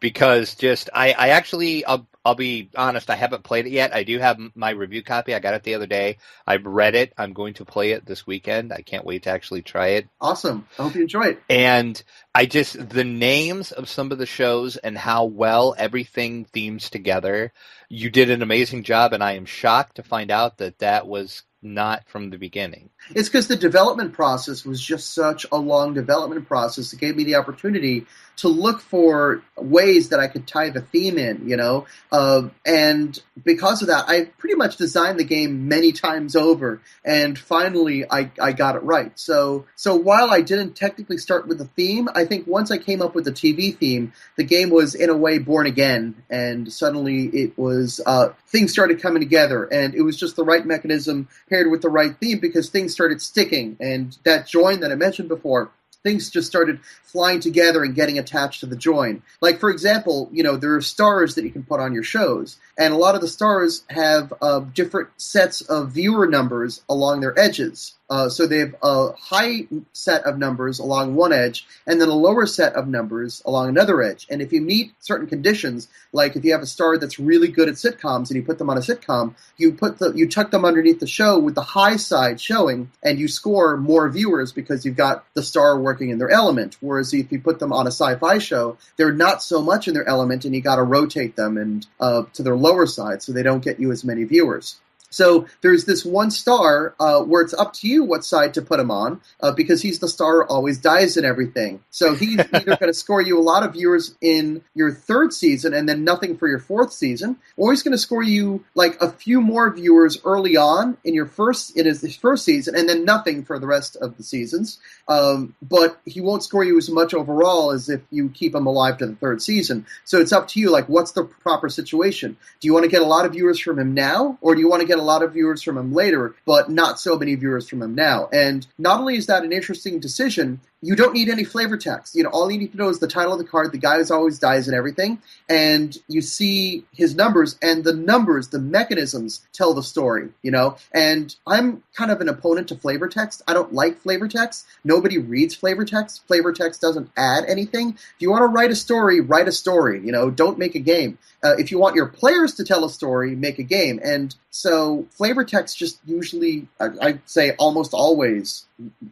A: because I actually, I'll be honest, I haven't played it yet. I do have my review copy. I got it the other day. I've read it. I'm going to play it this weekend. I can't wait to actually try it.
B: Awesome. I hope you enjoy it.
A: And the names of some of the shows and how well everything themes together, you did an amazing job, and I am shocked to find out that was not from the beginning?
B: It's because the development process was just such a long development process. It gave me the opportunity to look for ways that I could tie the theme in, and because of that, I pretty much designed the game many times over, and finally I got it right. So while I didn't technically start with the theme, I think once I came up with the TV theme, the game was in a way born again, and suddenly it was things started coming together, and it was just the right mechanism paired with the right theme because things started sticking, and that join that I mentioned before, things just started flying together and getting attached to the join. Like, for example, there are stars that you can put on your shows, and a lot of the stars have different sets of viewer numbers along their edges. So they have a high set of numbers along one edge, and then a lower set of numbers along another edge. And if you meet certain conditions, like if you have a star that's really good at sitcoms and you put them on a sitcom, you tuck them underneath the show with the high side showing, and you score more viewers because you've got the star working in their element. Whereas if you put them on a sci-fi show, they're not so much in their element, and you got to rotate them and to their lower side so they don't get you as many viewers. So there's this one star where it's up to you what side to put him on because he's the star who always dies in everything. So he's either going to score you a lot of viewers in your third season and then nothing for your fourth season, or he's going to score you like a few more viewers early on in his first season and then nothing for the rest of the seasons. But he won't score you as much overall as if you keep him alive to the third season. So it's up to you, like, what's the proper situation? Do you want to get a lot of viewers from him now, or do you want to get a lot of viewers from him later, but not so many viewers from him now? And not only is that an interesting decision, you don't need any flavor text. All you need to know is the title of the card, the guy who always dies and everything, and you see his numbers, and the numbers, the mechanisms tell the story, And I'm kind of an opponent to flavor text. I don't like flavor text. Nobody reads flavor text. Flavor text doesn't add anything. If you want to write a story, write a story, don't make a game. If you want your players to tell a story, make a game. And so flavor text just usually, I'd say almost always,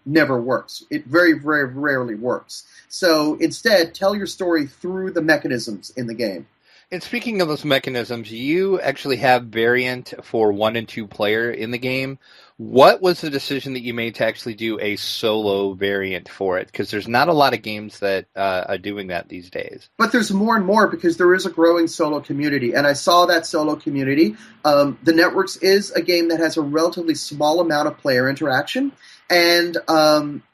B: never works. It very, very rarely works. So instead, tell your story through the mechanisms in the game.
A: And speaking of those mechanisms, you actually have variant for 1 and 2 player in the game. What was the decision that you made to actually do a solo variant for it? Because there's not a lot of games that are doing that these days. But
B: there's more and more because there is a growing solo community. And I saw that solo community. The Networks is a game that has a relatively small amount of player interaction. And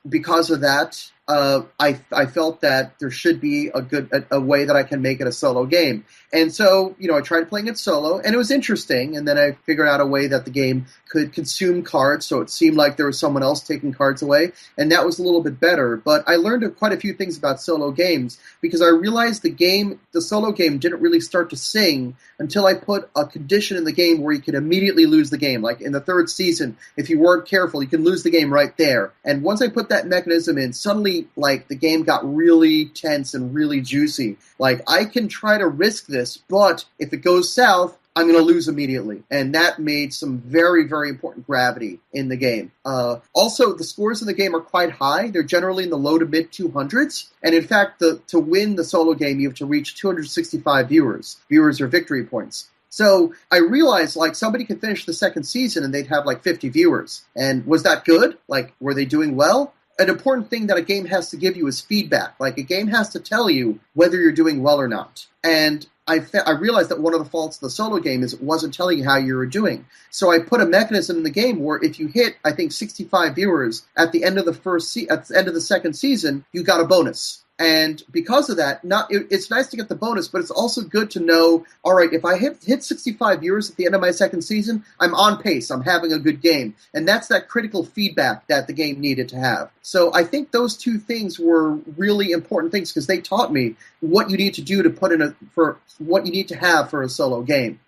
B: because of that, I felt that there should be a way that I can make it a solo game. And so, I tried playing it solo, and it was interesting, and then I figured out a way that the game could consume cards, so it seemed like there was someone else taking cards away, and that was a little bit better. But I learned quite a few things about solo games, because I realized the solo game didn't really start to sing until I put a condition in the game where you could immediately lose the game. Like in the third season, if you weren't careful, you can lose the game right there. And once I put that mechanism in, suddenly, the game got really tense and really juicy. I can try to risk this, but if it goes south, I'm going to lose immediately. And that made some very, very important gravity in the game. Also, the scores in the game are quite high. They're generally in the low to mid 200s. And in fact, to win the solo game, you have to reach 265 viewers. Viewers are victory points. So I realized, somebody could finish the second season and they'd have 50 viewers. And was that good? Were they doing well? An important thing that a game has to give you is feedback. A game has to tell you whether you're doing well or not. And I realized that one of the faults of the solo game is it wasn't telling you how you were doing. So I put a mechanism in the game where if you hit, I think, 65 viewers at the end of the second season, you got a bonus. And because of that, it's nice to get the bonus, but it's also good to know, all right, if I hit 65 viewers at the end of my second season, I'm on pace, I'm having a good game. And that's that critical feedback that the game needed to have. So I think those two things were really important things because they taught me what you need to do to what you need to have for a solo game.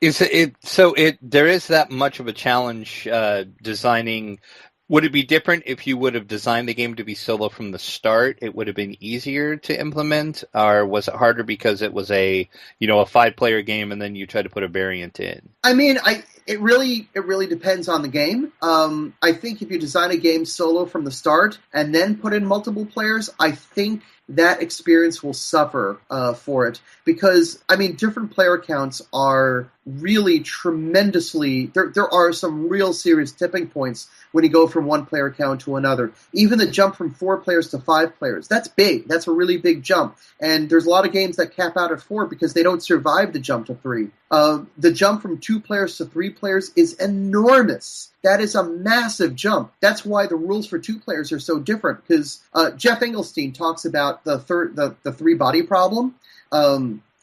A: There is that much of a challenge designing. Would it be different if you would have designed the game to be solo from the start? It would have been easier to implement, or was it harder because it was a 5-player game and then you tried to put a variant in?
B: I mean, It really depends on the game. I think if you design a game solo from the start and then put in multiple players, I think that experience will suffer for it, because I mean, different player counts are really tremendously. There are some real serious tipping points when you go from one player count to another. Even the jump from 4 players to 5 players, that's big. That's a really big jump. And there's a lot of games that cap out at 4 because they don't survive the jump to 3. The jump from 2 players to 3 players is enormous. That is a massive jump. That's why the rules for 2 players are so different, because Jeff Engelstein talks about the 3-body problem.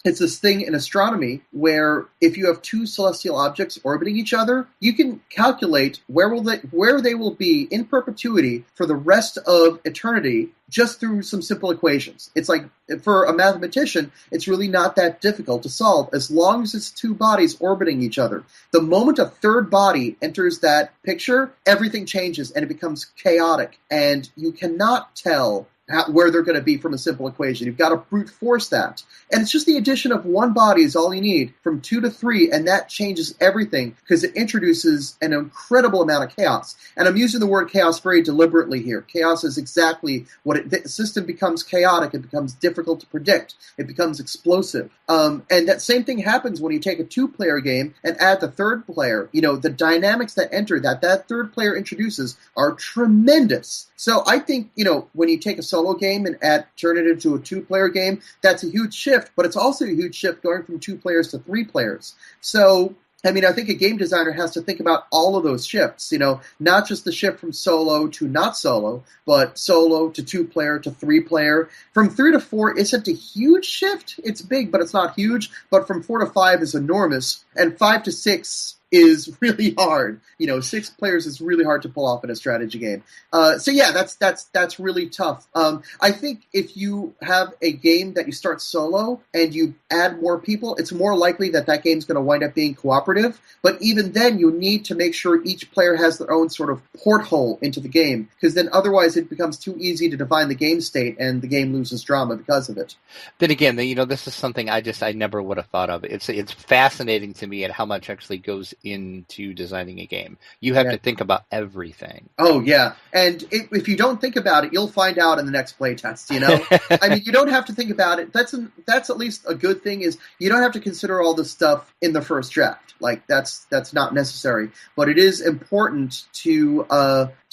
B: It's this thing in astronomy where if you have 2 celestial objects orbiting each other, you can calculate where they will be in perpetuity for the rest of eternity just through some simple equations. It's like, for a mathematician, it's really not that difficult to solve as long as it's 2 bodies orbiting each other. The moment a third body enters that picture, everything changes and it becomes chaotic, and you cannot tell where they're going to be from a simple equation. You've got to brute force that. And it's just the addition of 1 body is all you need, from 2 to 3, and that changes everything because it introduces an incredible amount of chaos. And I'm using the word chaos very deliberately here. Chaos is exactly what the system becomes chaotic. It becomes difficult to predict. It becomes explosive. And that same thing happens when you take a 2-player game and add the third player. You know, the dynamics that enter that third player introduces are tremendous. So I think, you know, when you take a solo game and turn it into a 2-player game, that's a huge shift, but it's also a huge shift going from 2 players to 3 players. So, I mean, I think a game designer has to think about all of those shifts, you know, not just the shift from solo to not solo, but solo to 2-player to 3-player. From 3 to 4 isn't a huge shift. It's big, but it's not huge. But from 4 to 5 is enormous, and 5 to 6 is really hard. You know, 6 players is really hard to pull off in a strategy game. So yeah, that's really tough. I think if you have a game that you start solo and you add more people, it's more likely that game's going to wind up being cooperative. But even then, you need to make sure each player has their own sort of porthole into the game, because then otherwise it becomes too easy to define the game state and the game loses drama because of it.
A: Then again, you know, this is something I never would have thought of. It's fascinating to me at how much actually goes into designing a game. You have to think about everything.
B: Oh yeah, and if you don't think about it, you'll find out in the next playtest. You know, I mean, you don't have to think about it. That's at least a good thing, is you don't have to consider all this stuff in the first draft. Like that's not necessary, but it is important to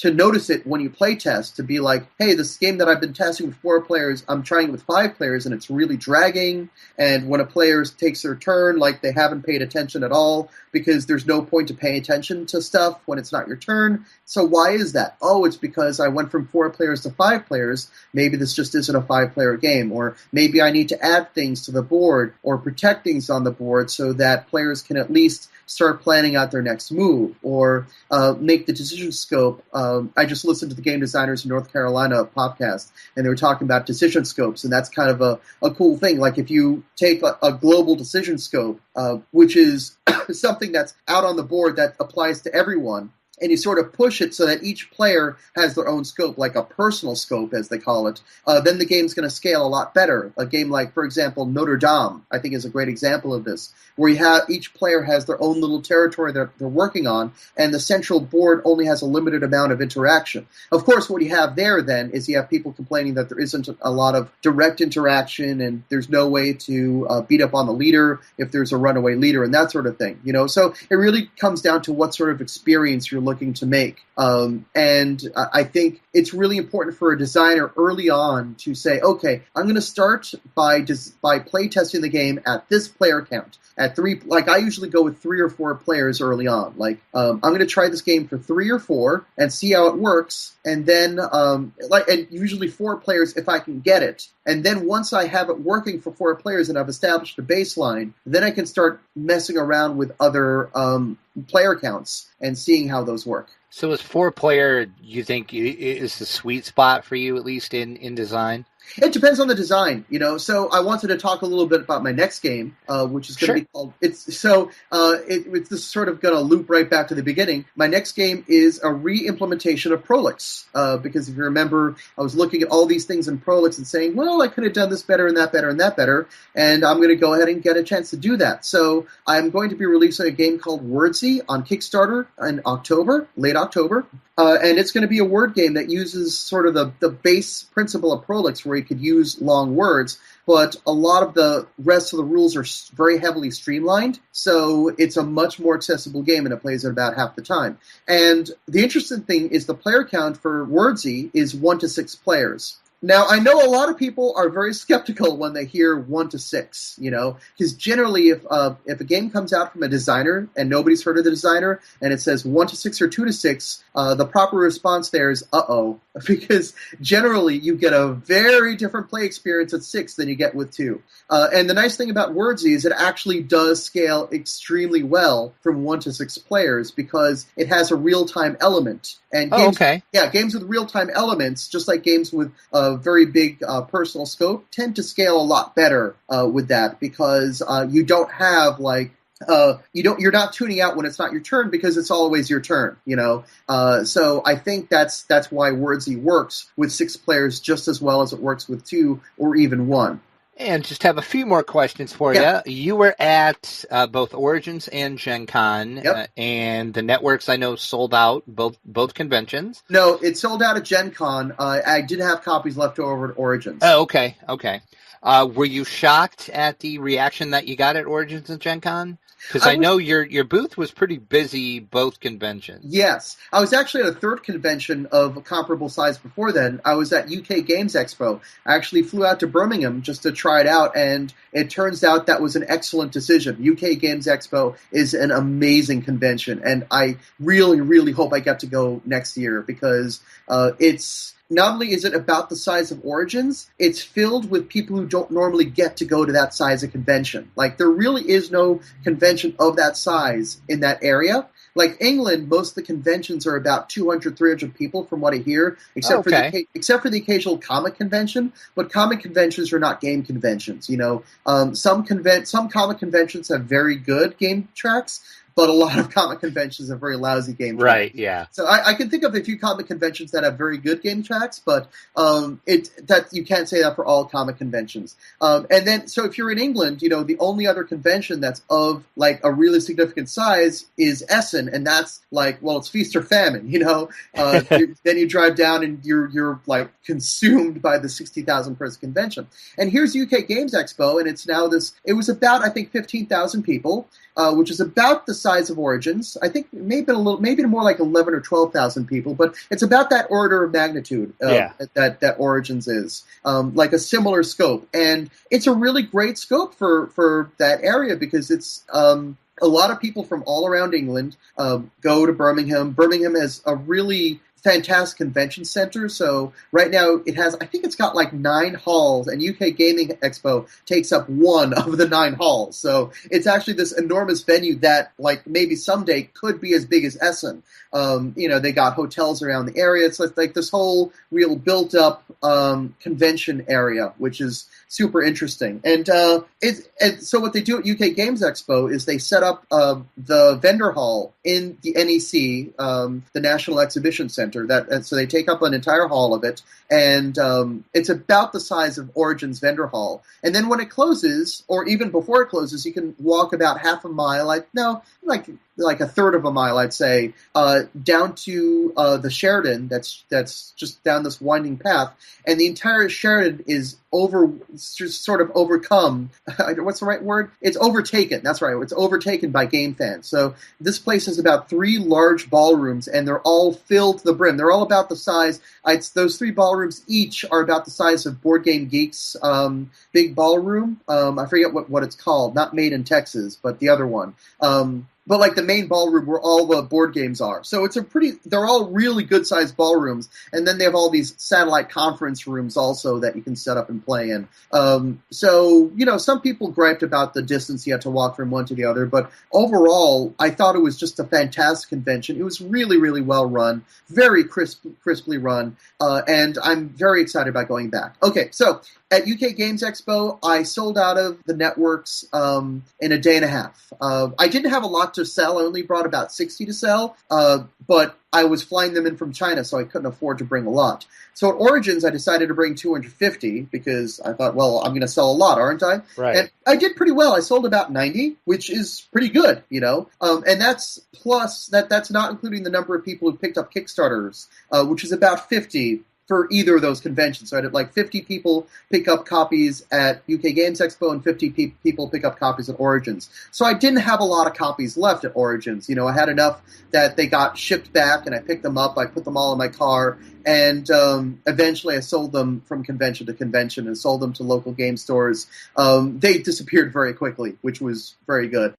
B: notice it when you play test, to be like, hey, this game that I've been testing with 4 players, I'm trying it with 5 players, and it's really dragging. And when a player takes their turn, like they haven't paid attention at all, because there's no point to paying attention to stuff when it's not your turn. So why is that? Oh, it's because I went from 4 players to 5 players. Maybe this just isn't a 5-player game, or maybe I need to add things to the board or protect things on the board so that players can at least start planning out their next move, or make the decision scope. I just listened to the Game Designers in North Carolina podcast, and they were talking about decision scopes, and that's kind of a cool thing. Like if you take a global decision scope, which is something that's out on the board that applies to everyone, and you sort of push it so that each player has their own scope, like a personal scope, as they call it, then the game's going to scale a lot better. A game like, for example, Notre Dame, I think is a great example of this, where you have each player has their own little territory that they're working on, and the central board only has a limited amount of interaction. Of course, what you have there then is you have people complaining that there isn't a lot of direct interaction, and there's no way to beat up on the leader if there's a runaway leader, and that sort of thing. You know, so it really comes down to what sort of experience you're looking to make. And I think it's really important for a designer early on to say, okay, I'm going to start by playtesting the game at this player count. At 3, like I usually go with 3 or 4 players early on. Like I'm going to try this game for 3 or 4 and see how it works, and then and usually 4 players if I can get it. And then once I have it working for 4 players and I've established a baseline, then I can start messing around with other player counts and seeing how those work.
A: So is 4-player, you think, is the sweet spot for you, at least in design?
B: It depends on the design, So I wanted to talk a little bit about my next game, which is going to be called. It's this sort of going to loop right back to the beginning. My next game is a re-implementation of Trolleks, because if you remember, I was looking at all these things in Trolleks and saying, well, I could have done this better and that better and that better, and I'm going to go ahead and get a chance to do that. So I'm going to be releasing a game called Wordsy on Kickstarter in October, late October. And it's going to be a word game that uses sort of the base principle of Trolleks, where you could use long words, but a lot of the rest of the rules are very heavily streamlined, so it's a much more accessible game, and it plays at about half the time. And the interesting thing is the player count for Wordsy is 1 to 6 players. Now, I know a lot of people are very skeptical when they hear 1 to 6, because generally if a game comes out from a designer and nobody's heard of the designer and it says 1 to 6 or 2 to 6, the proper response there is, uh-oh, because generally you get a very different play experience at 6 than you get with 2. And the nice thing about Wordsy is it actually does scale extremely well from 1 to 6 players because it has a real-time element. And games with real-time elements, just like games with a very big personal scope, tend to scale a lot better with that because you don't have you're not tuning out when it's not your turn because it's always your turn, So I think that's why Wordsy works with 6 players just as well as it works with 2 or even 1.
A: And just have a few more questions for you. You were at both Origins and Gen Con, and the networks I know sold out both conventions.
B: No, it sold out at Gen Con. I did have copies left over at Origins.
A: Oh, okay. Were you shocked at the reaction that you got at Origins and Gen Con? Because I know your booth was pretty busy both conventions.
B: Yes. I was actually at a third convention of a comparable size before then. I was at UK Games Expo. I actually flew out to Birmingham just to try it out, and it turns out that was an excellent decision. UK Games Expo is an amazing convention, and I really, really hope I get to go next year because it's... Not only is it about the size of Origins, it's filled with people who don't normally get to go to that size of convention. Like, there really is no convention of that size in that area. Like England, most of the conventions are about 200, 300 people from what I hear, except for the occasional comic convention. But comic conventions are not game conventions. Some comic conventions have very good game tracks, but a lot of comic conventions have very lousy game tracks.
A: Right, yeah.
B: So I can think of a few comic conventions that have very good game tracks, but that you can't say that for all comic conventions. And then, so if you're in England, the only other convention that's of like a really significant size is Essen, and that's like, well, it's feast or famine. Then you drive down and you're like consumed by the 60,000 person convention. And here's UK Games Expo, and it's now this. It was about, I think, 15,000 people. Which is about the size of Origins. I think maybe more like 11 or 12,000 people, but it's about that order of magnitude that Origins is, like a similar scope. And it's a really great scope for that area because it's a lot of people from all around England go to Birmingham. Birmingham has a really fantastic convention center. So right now I think it's got like 9 halls, and UK Gaming Expo takes up 1 of the 9 halls. So it's actually this enormous venue that like maybe someday could be as big as Essen. They got hotels around the area. It's like this whole real built up convention area, which is super interesting. And so what they do at UK Games Expo is they set up the vendor hall in the NEC, the National Exhibition Center. So they take up an entire hall of it, and it's about the size of Origins vendor hall. And then when it closes, or even before it closes, you can walk about half a mile, like a third of a mile, I'd say, down to the Sheridan. That's just down this winding path, and the entire Sheridan is sort of overcome. What's the right word? It's overtaken. That's right. It's overtaken by game fans. So this place has about 3 large ballrooms, and they're all filled to the brim. They're all about the size. Those 3 ballrooms each are about the size of Board Game Geek's big ballroom. I forget what it's called. Not Made in Texas, but the other one. but like the main ballroom where all the board games are. So they're all really good sized ballrooms. And then they have all these satellite conference rooms also that you can set up and play in. So, some people griped about the distance you had to walk from one to the other, but overall, I thought it was just a fantastic convention. It was really, really well run, very crisply run, and I'm very excited about going back. Okay, so at UK Games Expo, I sold out of the networks in a day and a half. I didn't have a lot to sell. I only brought about 60 to sell, but I was flying them in from China, so I couldn't afford to bring a lot. So at Origins, I decided to bring 250 because I thought, well, I'm going to sell a lot, aren't I?
A: Right.
B: And I did pretty well. I sold about 90, which is pretty good, and that's not including the number of people who picked up Kickstarters, which is about 50 for either of those conventions. So I had like 50 people pick up copies at UK Games Expo and 50 people pick up copies at Origins. So I didn't have a lot of copies left at Origins. I had enough that they got shipped back and I picked them up. I put them all in my car and eventually I sold them from convention to convention and sold them to local game stores. They disappeared very quickly, which was very good.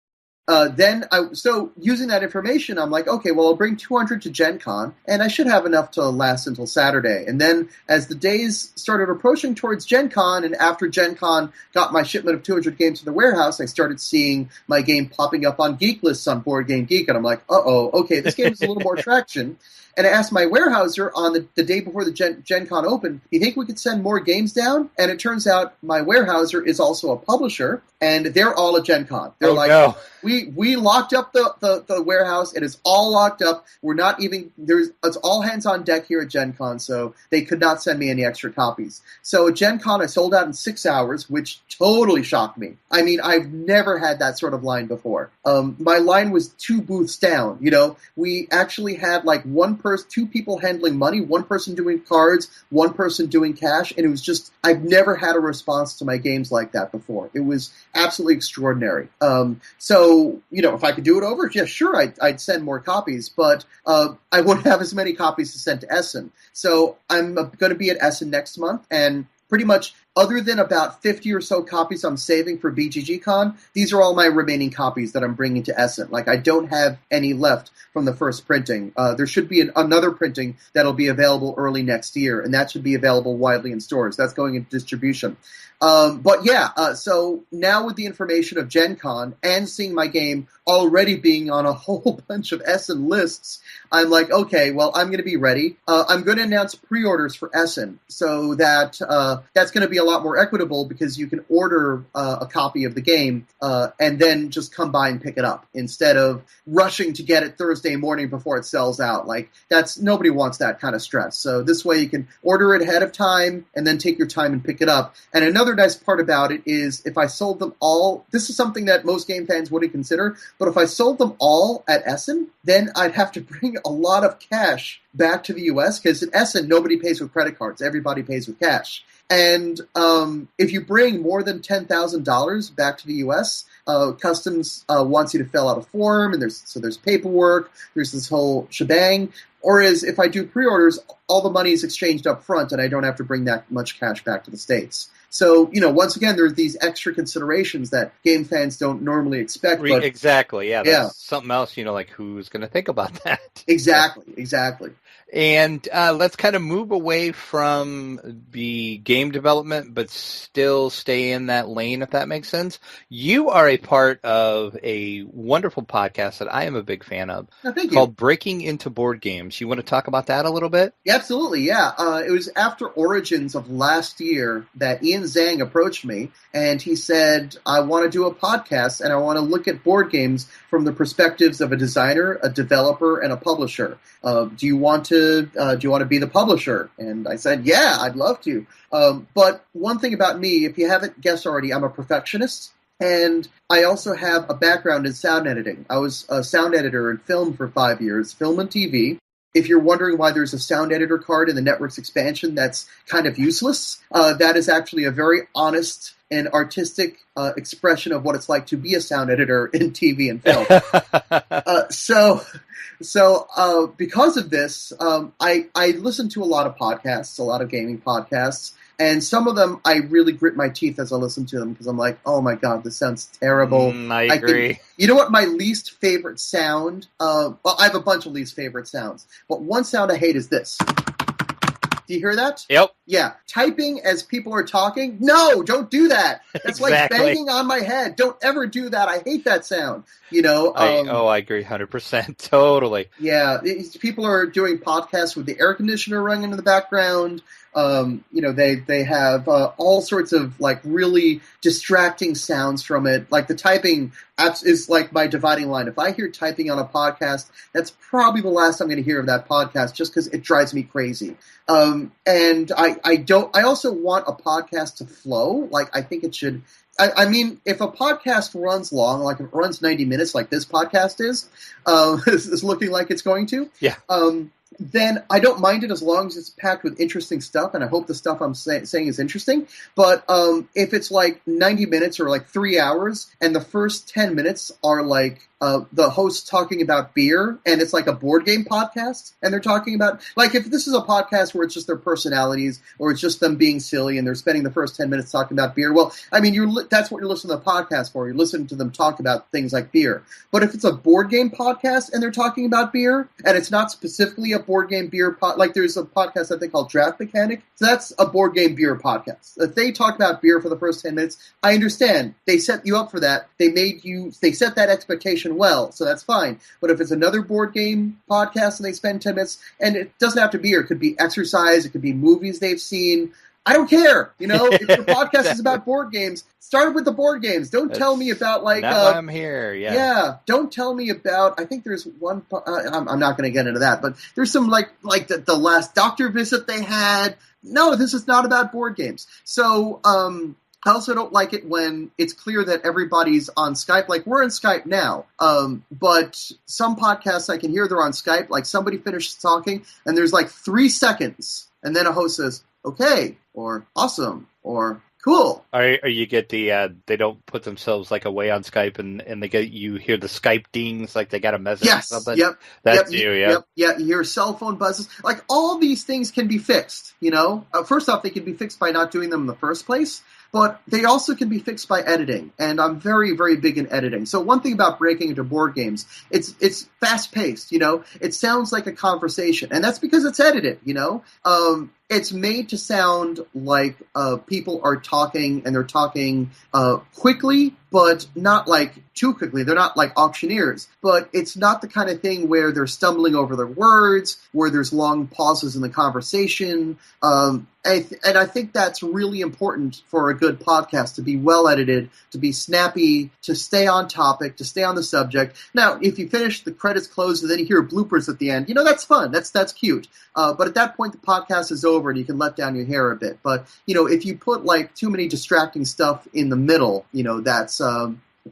B: So using that information, I'm like, okay, well, I'll bring 200 to Gen Con, and I should have enough to last until Saturday. And then as the days started approaching towards Gen Con, and after Gen Con got my shipment of 200 games to the warehouse, I started seeing my game popping up on geek lists on Board Game Geek, and I'm like, okay, this game has a little more traction. And I asked my warehouser on the day before the Gen Con opened, do you think we could send more games down? And it turns out my warehouser is also a publisher, and they're all at Gen Con. They're
A: no.
B: We locked up the warehouse. It is all locked up. It's all hands on deck here at Gen Con, so they could not send me any extra copies. So at Gen Con, I sold out in 6 hours, which totally shocked me. I mean, I've never had that sort of line before. My line was 2 booths down. We actually had like two people handling money, one person doing cards, one person doing cash, and it was just, I've never had a response to my games like that before. It was absolutely extraordinary. So, if I could do it over, yeah, sure, I'd send more copies, but I wouldn't have as many copies to send to Essen. So I'm going to be at Essen next month, and pretty much other than about 50 or so copies I'm saving for BGG-Con, these are all my remaining copies that I'm bringing to Essen. Like, I don't have any left from the first printing. There should be another printing that'll be available early next year, and that should be available widely in stores. That's going into distribution. So now with the information of Gen Con and seeing my game already being on a whole bunch of Essen lists, I'm like, okay, well, I'm going to be ready. I'm going to announce pre-orders for Essen, so that that's going to be a lot more equitable because you can order a copy of the game and then just come by and pick it up instead of rushing to get it Thursday morning before it sells out. Like, nobody wants that kind of stress. So this way you can order it ahead of time and then take your time and pick it up. And another nice part about it is if I sold them all, this is something that most game fans wouldn't consider, but if I sold them all at Essen, then I'd have to bring a lot of cash back to the U.S. because in Essen, nobody pays with credit cards. Everybody pays with cash. And if you bring more than $10,000 back to the U.S., Customs wants you to fill out a form, and there's paperwork, there's this whole shebang. Whereas if I do pre-orders, all the money is exchanged up front, and I don't have to bring that much cash back to the States. So, once again, there's these extra considerations that game fans don't normally expect. But,
A: exactly, yeah. That's something else, like who's going to think about that?
B: Exactly.
A: And let's kind of move away from the game development, but still stay in that lane, if that makes sense. You are a part of a wonderful podcast that I am a big fan of called Breaking Into Board Games. You want to talk about that a little bit?
B: Yeah, absolutely, yeah. It was after Origins of last year that Ian Zhang approached me, and he said, I want to do a podcast, and I want to look at board games from the perspectives of a designer, a developer, and a publisher. Do you want to be the publisher? And I said, yeah, I'd love to. But one thing about me, if you haven't guessed already, I'm a perfectionist. And I also have a background in sound editing. I was a sound editor in film for 5 years, film and TV. If you're wondering why there's a sound editor card in the network's expansion that's kind of useless, that is actually a very honest and artistic expression of what it's like to be a sound editor in TV and film. So because of this, I listen to a lot of podcasts, a lot of gaming podcasts. And some of them, I really grit my teeth as I listen to them because I'm like, oh my God, this sounds terrible.
A: I agree.
B: You know what my least favorite sound, well, I have a bunch of least favorite sounds, but one sound I hate is this. Do you hear that?
A: Yep.
B: Yeah. Typing as people are talking? No, don't do that. That's
A: Exactly.
B: like banging on my head. Don't ever do that. I hate that sound. You know?
A: I agree 100%. Totally.
B: Yeah. People are doing podcasts with the air conditioner running in the background. You know, they have all sorts of like really distracting sounds from it. Like the typing is like my dividing line. If I hear typing on a podcast, that's probably the last I'm going to hear of that podcast, just because it drives me crazy. And I also want a podcast to flow. Like I think it should. I mean, if a podcast runs long, like if it runs 90 minutes, like this podcast is looking like it's going to.
A: Yeah.
B: Then I don't mind it as long as it's packed with interesting stuff, and I hope the stuff I'm saying is interesting. But if it's like 90 minutes or like 3 hours, and the first 10 minutes are like the host talking about beer, and it's like a board game podcast, and they're talking about, like, if this is a podcast where it's just their personalities, or it's just them being silly, and they're spending the first 10 minutes talking about beer, well, I mean, that's what you're listening to the podcast for. You're listening to them talk about things like beer. But if it's a board game podcast, and they're talking about beer, and it's not specifically a board game beer like there's a podcast I think called Draft Mechanic, so that's a board game beer podcast. If they talk about beer for the first 10 minutes, I understand. They set you up for that. They set that expectation well, so that's fine. But if it's another board game podcast and they spend 10 minutes, and it doesn't have to be, or it could be exercise, it could be movies they've seen, I don't care. You know, if your podcast is about board games, start with the board games. Don't tell me about like.
A: Now I'm here. Yeah.
B: Yeah. Don't tell me about. I think there's one. I'm not going to get into that, but there's some like the last doctor visit they had. No, this is not about board games. So I also don't like it when it's clear that everybody's on Skype. Like, we're on Skype now, but some podcasts I can hear they're on Skype. Like, somebody finishes talking, and there's like 3 seconds, and then a host says, okay, or awesome, or cool.
A: Or you get the they don't put themselves like away on Skype, and they get, you hear the Skype dings, like they got a message.
B: Yes.
A: Or something.
B: Yep.
A: That's you. Yeah.
B: Yep. You hear cell phone buzzes. Like, all these things can be fixed. You know, first off, they can be fixed by not doing them in the first place. But they also can be fixed by editing, and I'm very, very big in editing. So one thing about breaking into board games, it's fast-paced, you know? It sounds like a conversation, and that's because it's edited, you know? It's made to sound like people are talking, and they're talking quickly, but not like too quickly. They're not like auctioneers, but it's not the kind of thing where they're stumbling over their words, where there's long pauses in the conversation. And I think that's really important for a good podcast, to be well edited, to be snappy, to stay on topic, to stay on the subject. Now, if you finish, the credits close, and then you hear bloopers at the end, you know, that's fun. That's cute. But at that point, the podcast is over, and you can let down your hair a bit. But, you know, if you put like too many distracting stuff in the middle, you know, that's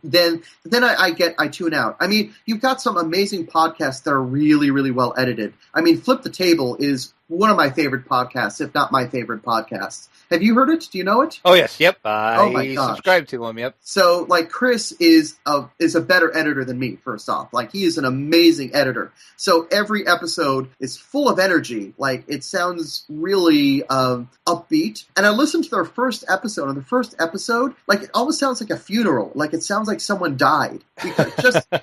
B: then I tune out. I mean, you've got some amazing podcasts that are really, really well edited. I mean, Flip the Table is one of my favorite podcasts, if not my favorite podcast. Have you heard it? Do you know it?
A: Oh, yes. Yep.
B: Oh my gosh.
A: Subscribe to him. Yep.
B: So, like, Chris is a better editor than me, first off. Like, he is an amazing editor. So every episode is full of energy. Like, it sounds really upbeat. And I listened to their first episode. And the first episode, like, it almost sounds like a funeral. Like, it sounds like someone died.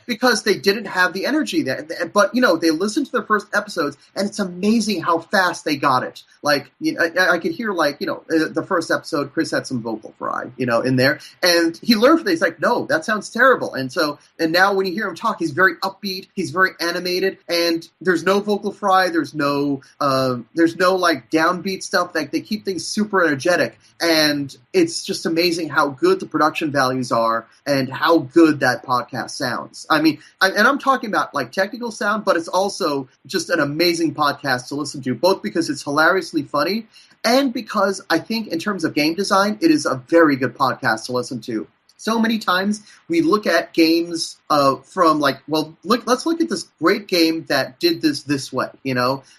B: Because they didn't have the energy there. But, you know, they listened to their first episodes, and it's amazing how fast they got it. Like, you know, I could hear, like, you know, the first episode, Chris had some vocal fry, you know, in there. And he learned from it. He's like, no, that sounds terrible. And now when you hear him talk, he's very upbeat. He's very animated. And there's no vocal fry. There's no like downbeat stuff. Like, they keep things super energetic. And it's just amazing how good the production values are and how good that podcast sounds. I mean, and I'm talking about like technical sound, but it's also just an amazing podcast to listen to, both because it's hilariously funny and because I think in terms of game design, it is a very good podcast to listen to. So many times we look at games from like, well, let's look at this great game that did this way.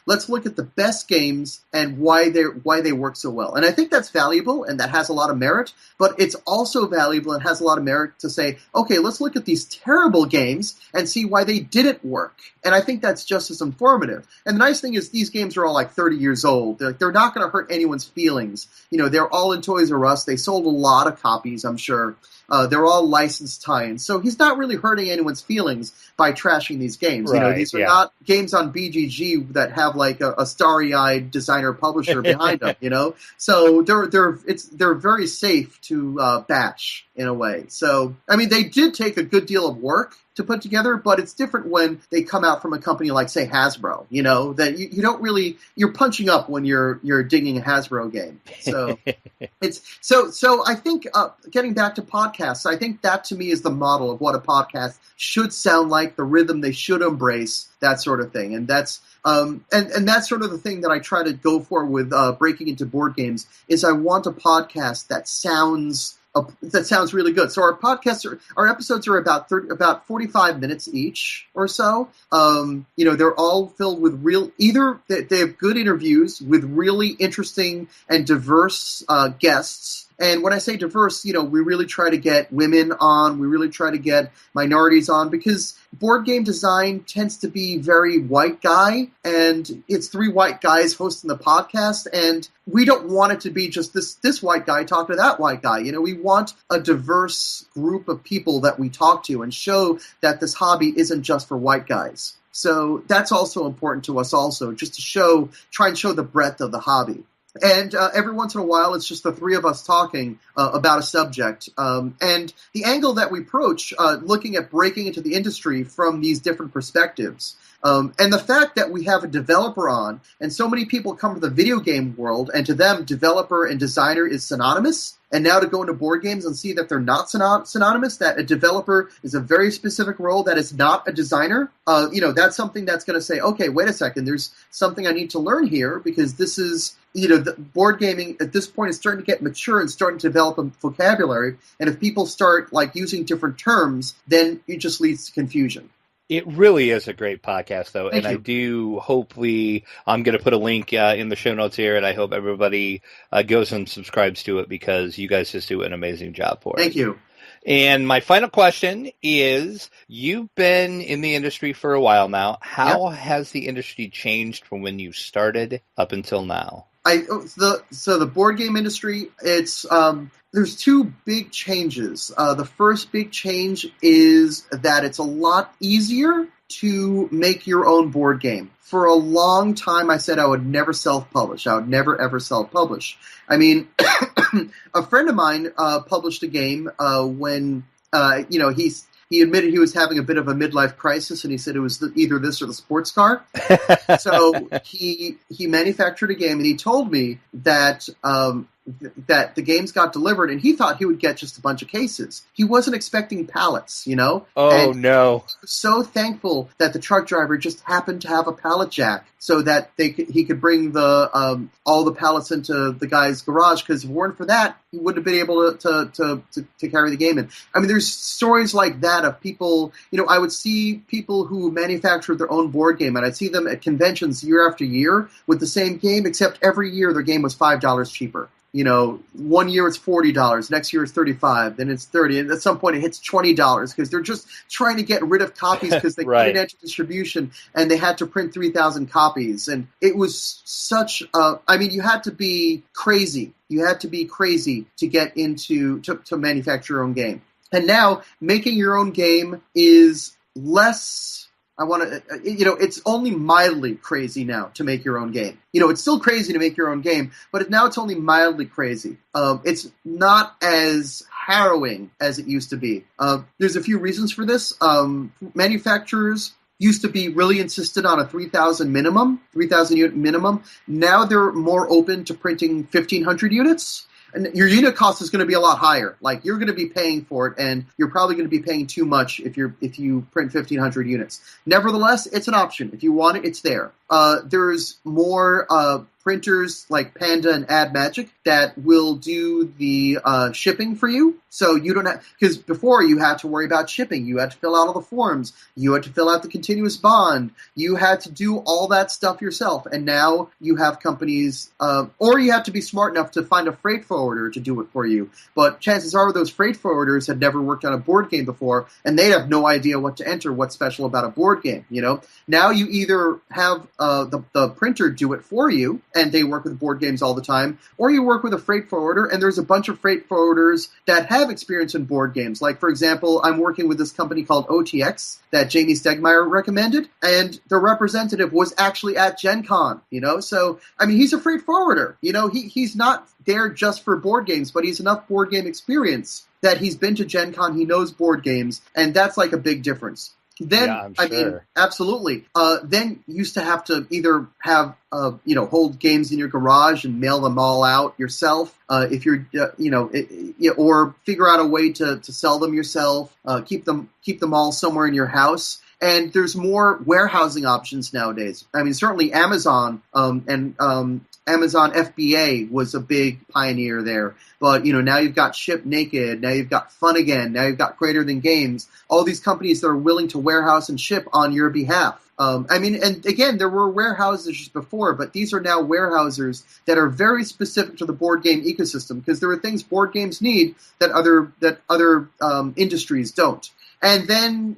B: Let's look at the best games and why they work so well. And I think that's valuable and that has a lot of merit. But it's also valuable and has a lot of merit to say, okay, let's look at these terrible games and see why they didn't work. And I think that's just as informative. And the nice thing is these games are all like 30 years old. They're not going to hurt anyone's feelings. They're all in Toys R Us. They sold a lot of copies, I'm sure. They're all licensed tie-ins. So he's not really hurting anyone's feelings by trashing these games.
A: Right,
B: These are not games on BGG that have like a starry-eyed designer publisher behind them, So they're very safe to bash in a way. So, I mean, they did take a good deal of work to put together, but it's different when they come out from a company like, say, Hasbro, that you don't really, you're punching up when you're digging a Hasbro game. So so I think, getting back to podcasts, I think that to me is the model of what a podcast should sound like, the rhythm they should embrace, that sort of thing. And that's, and that's sort of the thing that I try to go for with breaking into board games is I want a podcast that sounds really good. So our episodes are about 45 minutes each or so. They're all filled with they have good interviews with really interesting and diverse guests. And when I say diverse, we really try to get women on, we really try to get minorities on, because board game design tends to be very white guy, and it's three white guys hosting the podcast, and we don't want it to be just this white guy talking to that white guy. We want a diverse group of people that we talk to and show that this hobby isn't just for white guys. So that's also important to us also, just to try and show the breadth of the hobby. And every once in a while, it's just the three of us talking about a subject. And the angle that we approach, looking at breaking into the industry from these different perspectives. And the fact that we have a developer on, and so many people come from the video game world, and to them, developer and designer is synonymous. And now to go into board games and see that they're not synonymous, that a developer is a very specific role that is not a designer, that's something that's going to say, okay, wait a second, there's something I need to learn here, because this is, the board gaming at this point is starting to get mature and starting to develop a vocabulary. And if people start like using different terms, then it just leads to confusion.
A: It really is a great podcast, though,
B: Thank
A: and
B: you.
A: I do hopefully I'm going to put a link in the show notes here, and I hope everybody goes and subscribes to it, because you guys just do an amazing job for it.
B: Thank you.
A: And my final question is, you've been in the industry for a while now. How has the industry changed from when you started up until now?
B: The board game industry, it's there's two big changes. The first big change is that it's a lot easier to make your own board game. For a long time, I said I would never self-publish. I would never, ever self-publish. I mean, a friend of mine published a game when, he admitted he was having a bit of a midlife crisis, and he said it was either this or the sports car. So he manufactured a game, and he told me that that the games got delivered, and he thought he would get just a bunch of cases. He wasn't expecting pallets,
A: Oh,
B: and
A: no.
B: he was so thankful that the truck driver just happened to have a pallet jack so that he could bring the all the pallets into the guy's garage, because if it weren't for that, he wouldn't have been able to carry the game in. I mean, there's stories like that of people, I would see people who manufactured their own board game, and I'd see them at conventions year after year with the same game, except every year their game was $5 cheaper. 1 year it's $40, next year it's $35, then it's $30, and at some point it hits $20 because they're just trying to get rid of copies because they
A: Right.
B: couldn't enter distribution, and they had to print 3,000 copies. And it was such you had to be crazy. You had to be crazy to get into to manufacture your own game. And now making your own game is less. It's only mildly crazy now to make your own game. It's still crazy to make your own game, but now it's only mildly crazy. It's not as harrowing as it used to be. There's a few reasons for this. Manufacturers used to be really insistent on a 3,000 unit minimum. Now they're more open to printing 1,500 units. And your unit cost is going to be a lot higher. Like, you're going to be paying for it, and you're probably going to be paying too much if you print 1,500 units. Nevertheless, it's an option. If you want it, it's there. There's more printers like Panda and AdMagic that will do the shipping for you. So you don't have, because before you had to worry about shipping, you had to fill out all the forms, you had to fill out the continuous bond, you had to do all that stuff yourself, and now you have companies, or you have to be smart enough to find a freight forwarder to do it for you. But chances are those freight forwarders had never worked on a board game before, and they have no idea what to enter, what's special about a board game. Now you either have the printer do it for you, and they work with board games all the time, or you work with a freight forwarder, and there's a bunch of freight forwarders that have experience in board games. Like, for example, I'm working with this company called OTX that Jamie Stegmaier recommended, and the representative was actually at Gen Con, So, I mean, he's a freight forwarder. He's not there just for board games, but he's enough board game experience that he's been to Gen Con, he knows board games, and that's like a big difference. Then,
A: yeah, I'm sure.
B: I mean, absolutely. Then you used to have to either have, hold games in your garage and mail them all out yourself. If you're, or figure out a way to sell them yourself. Keep them all somewhere in your house. And there's more warehousing options nowadays. I mean, certainly Amazon and Amazon FBA was a big pioneer there. But, now you've got Ship Naked, now you've got Fun Again, now you've got Greater Than Games, all these companies that are willing to warehouse and ship on your behalf. And again, there were warehouses before, but these are now warehousers that are very specific to the board game ecosystem, because there are things board games need that other industries don't. And then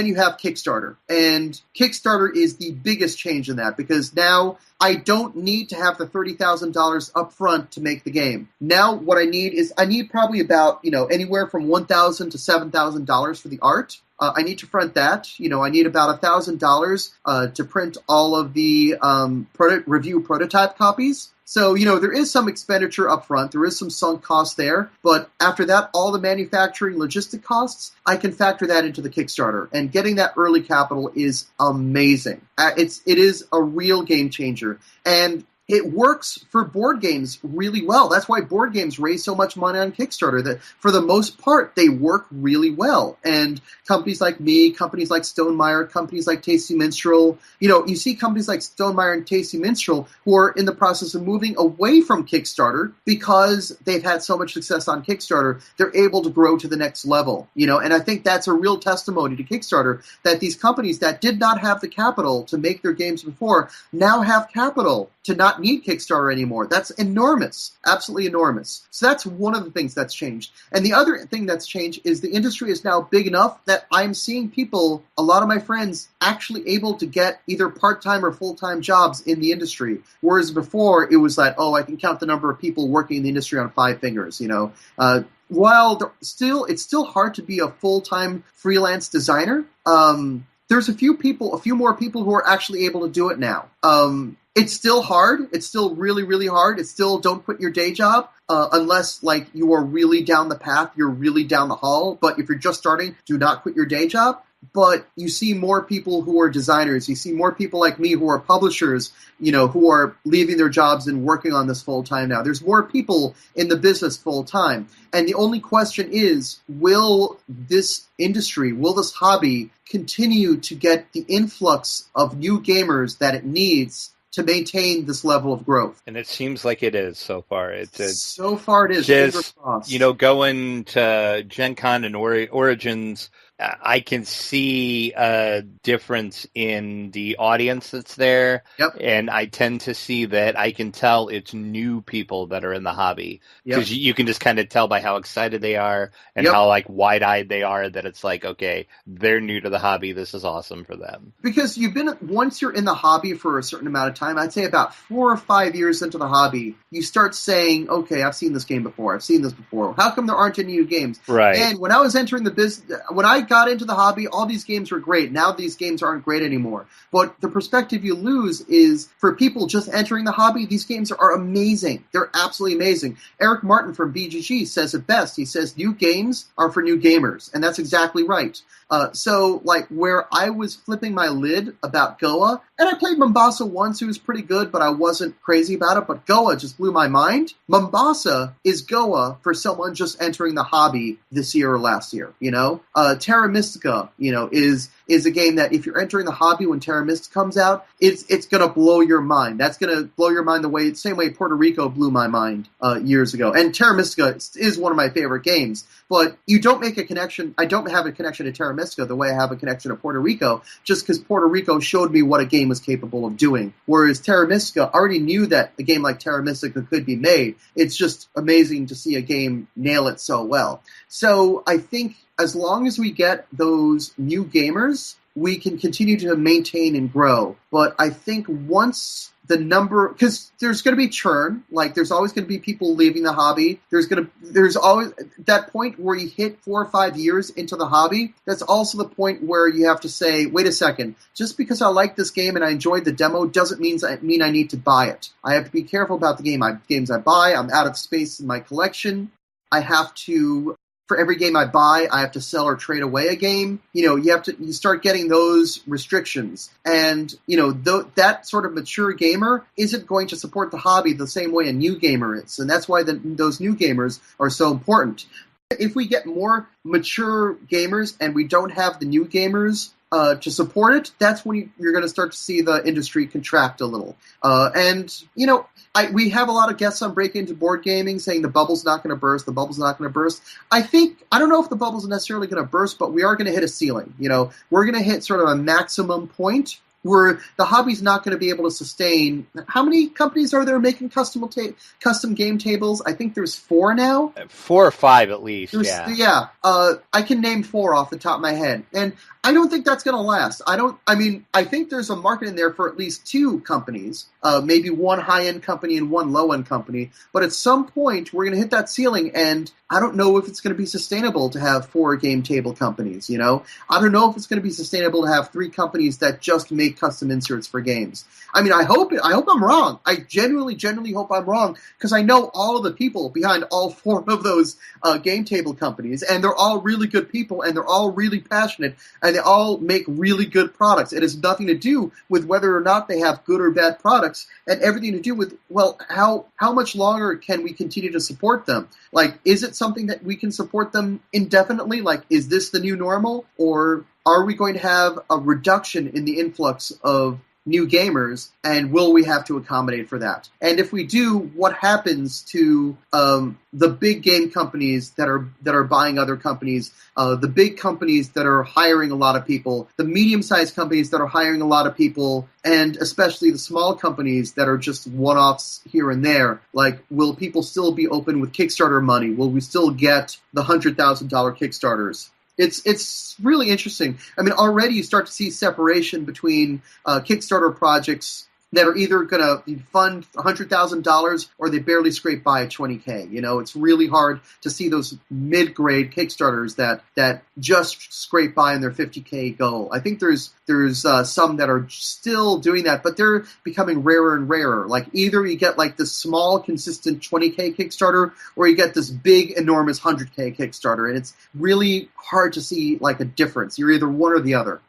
B: you have Kickstarter. And Kickstarter is the biggest change in that, because now I don't need to have the $30,000 up front to make the game. Now what I need probably about, anywhere from $1,000 to $7,000 for the art. I need to front that. I need about $1,000 to print all of the review prototype copies. So, there is some expenditure up front. There is some sunk cost there. But after that, all the manufacturing logistic costs, I can factor that into the Kickstarter. And getting that early capital is amazing. It is a real game changer. And it works for board games really well. That's why board games raise so much money on Kickstarter. That for the most part, they work really well. And companies like me, companies like Stonemaier, companies like Tasty Minstrel, you see companies like Stonemaier and Tasty Minstrel who are in the process of moving away from Kickstarter because they've had so much success on Kickstarter. They're able to grow to the next level, and I think that's a real testimony to Kickstarter, that these companies that did not have the capital to make their games before now have capital to not need Kickstarter anymore. That's enormous, absolutely enormous. So that's one of the things that's changed. And the other thing that's changed is the industry is now big enough that I'm seeing people, a lot of my friends, actually able to get either part-time or full-time jobs in the industry. Whereas before, it was like, I can count the number of people working in the industry on 5 fingers, While it's still hard to be a full-time freelance designer, there's a few more people who are actually able to do it now. It's still hard. It's still really, really hard. It's still don't quit your day job unless, you are really down the path, you're really down the hall. But if you're just starting, do not quit your day job. But you see more people who are designers. You see more people like me who are publishers, who are leaving their jobs and working on this full time now. There's more people in the business full time. And the only question is, will this industry, will this hobby continue to get the influx of new gamers that it needs to maintain this level of growth?
A: And it seems like it is so far.
B: So far it is.
A: Just, going to Gen Con and Origins, I can see a difference in the audience that's there.
B: Yep.
A: And I tend to see that I can tell it's new people that are in the hobby. Because you can just kind of tell by how excited they are and how wide-eyed they are that it's like, okay, they're new to the hobby. This is awesome for them.
B: Because once you're in the hobby for a certain amount of time, I'd say about 4 or 5 years into the hobby, you start saying, okay, I've seen this game before. I've seen this before. How come there aren't any new games?
A: Right.
B: And when I was entering the business, when I got into the hobby, all these games were great. Now these games aren't great anymore. But the perspective you lose is, for people just entering the hobby, these games are amazing. They're absolutely amazing. Eric Martin from BGG says it best. He says new games are for new gamers. And that's exactly right. So where I was flipping my lid about Goa, and I played Mombasa once, it was pretty good, but I wasn't crazy about it, but Goa just blew my mind. Mombasa is Goa for someone just entering the hobby this year or last year, Terra Mystica, is is a game that if you're entering the hobby when Terra Mystica comes out, it's going to blow your mind. That's going to blow your mind the same way Puerto Rico blew my mind years ago. And Terra Mystica is one of my favorite games. But you don't make a connection. I don't have a connection to Terra Mystica the way I have a connection to Puerto Rico, just because Puerto Rico showed me what a game was capable of doing. Whereas Terra Mystica already knew that a game like Terra Mystica could be made. It's just amazing to see a game nail it so well. So I think as long as we get those new gamers, we can continue to maintain and grow. But I think once the number, because there's going to be churn, like there's always going to be people leaving the hobby. There's always that point where you hit 4 or 5 years into the hobby. That's also the point where you have to say, wait a second, just because I like this game and I enjoyed the demo doesn't mean I need to buy it. I have to be careful about the games I buy. I'm out of space in my collection. I have to, for every game I buy, I have to sell or trade away a game. You start getting those restrictions. And, that sort of mature gamer isn't going to support the hobby the same way a new gamer is. And that's why those new gamers are so important. If we get more mature gamers and we don't have the new gamers to support it, that's when you're going to start to see the industry contract a little. We have a lot of guests on Break Into Board Gaming saying the bubble's not going to burst, the bubble's not going to burst. I don't know if the bubble's necessarily going to burst, but we are going to hit a ceiling. We're going to hit sort of a maximum point where the hobby's not going to be able to sustain. How many companies are there making custom game tables? I think there's 4 now.
A: 4 or 5 at least,
B: Yeah. I can name 4 off the top of my head. And I don't think that's going to last. I think there's a market in there for at least 2 companies, maybe one high-end company and one low-end company. But at some point, we're going to hit that ceiling, and I don't know if it's going to be sustainable to have 4 game table companies, I don't know if it's going to be sustainable to have 3 companies that just make custom inserts for games. I hope I'm wrong. I genuinely hope I'm wrong, because I know all of the people behind all 4 of those game table companies, and they're all really good people, and they're all really passionate, and they all make really good products. It has nothing to do with whether or not they have good or bad products, and everything to do with, how much longer can we continue to support them? Like, is it something that we can support them indefinitely? Like, is this the new normal? Or are we going to have a reduction in the influx of new gamers, and will we have to accommodate for that? And if we do, what happens to the big game companies that are buying other companies, the big companies that are hiring a lot of people, the medium-sized companies that are hiring a lot of people, and especially the small companies that are just one-offs here and there? Like, will people still be open with Kickstarter money? Will we still get the $100,000 Kickstarters? It's really interesting. Already you start to see separation between Kickstarter projects that are either going to fund $100,000 or they barely scrape by at $20K. It's really hard to see those mid-grade Kickstarters that just scrape by on their $50K goal. I think there's some that are still doing that, but they're becoming rarer and rarer. Like, either you get like this small, consistent $20K Kickstarter, or you get this big, enormous $100K Kickstarter, and it's really hard to see like a difference. You're either one or the other.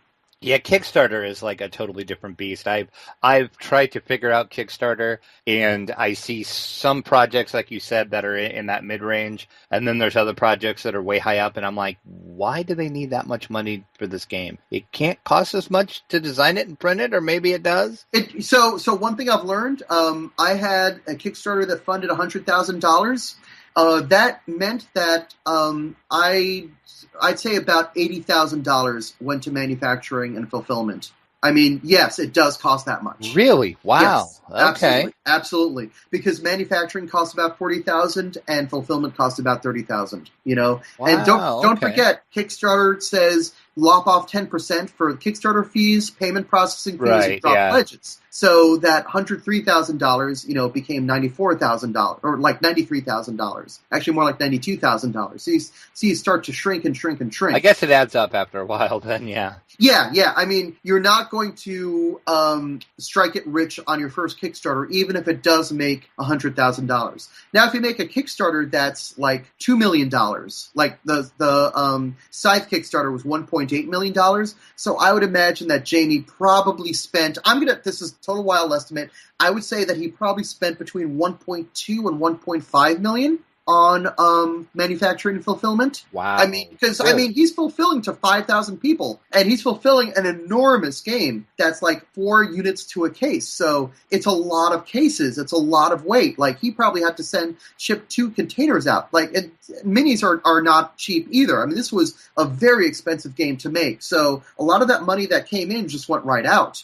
A: Yeah, Kickstarter is like a totally different beast. I've tried to figure out Kickstarter, and I see some projects, like you said, that are in that mid-range, and then there's other projects that are way high up, and I'm like, why do they need that much money for this game? It can't cost as much to design it and print it, or maybe it does?
B: So one thing I've learned, I had a Kickstarter that funded $100,000. That meant that I'd say about $80,000 went to manufacturing and fulfillment. Yes, it does cost that much.
A: Really? Wow.
B: Yes,
A: okay.
B: Absolutely. Because manufacturing costs about $40,000 and fulfillment costs about $30,000.
A: Wow,
B: and don't forget, Kickstarter says lop off 10% for Kickstarter fees, payment processing fees, and drop pledges. So that $103,000, became $94,000 or like $93,000. Actually, more like $92,000. So you start to shrink and shrink and shrink.
A: I guess it adds up after a while. Then, yeah.
B: Yeah. You're not going to strike it rich on your first Kickstarter, even if it does make $100,000. Now, if you make a Kickstarter that's like $2 million, like the Scythe Kickstarter was $1.8 million. So I would imagine that Jamie probably spent, this is total wild estimate, I would say that he probably spent between 1.2 and 1.5 million. on manufacturing and fulfillment.
A: Wow.
B: I mean, because
A: Really?
B: he's fulfilling to 5,000 people, and he's fulfilling an enormous game that's like 4 units to a case. So it's a lot of cases. It's a lot of weight. Like, he probably had to ship 2 containers out. Like, minis are not cheap either. I mean, this was a very expensive game to make. So a lot of that money that came in just went right out.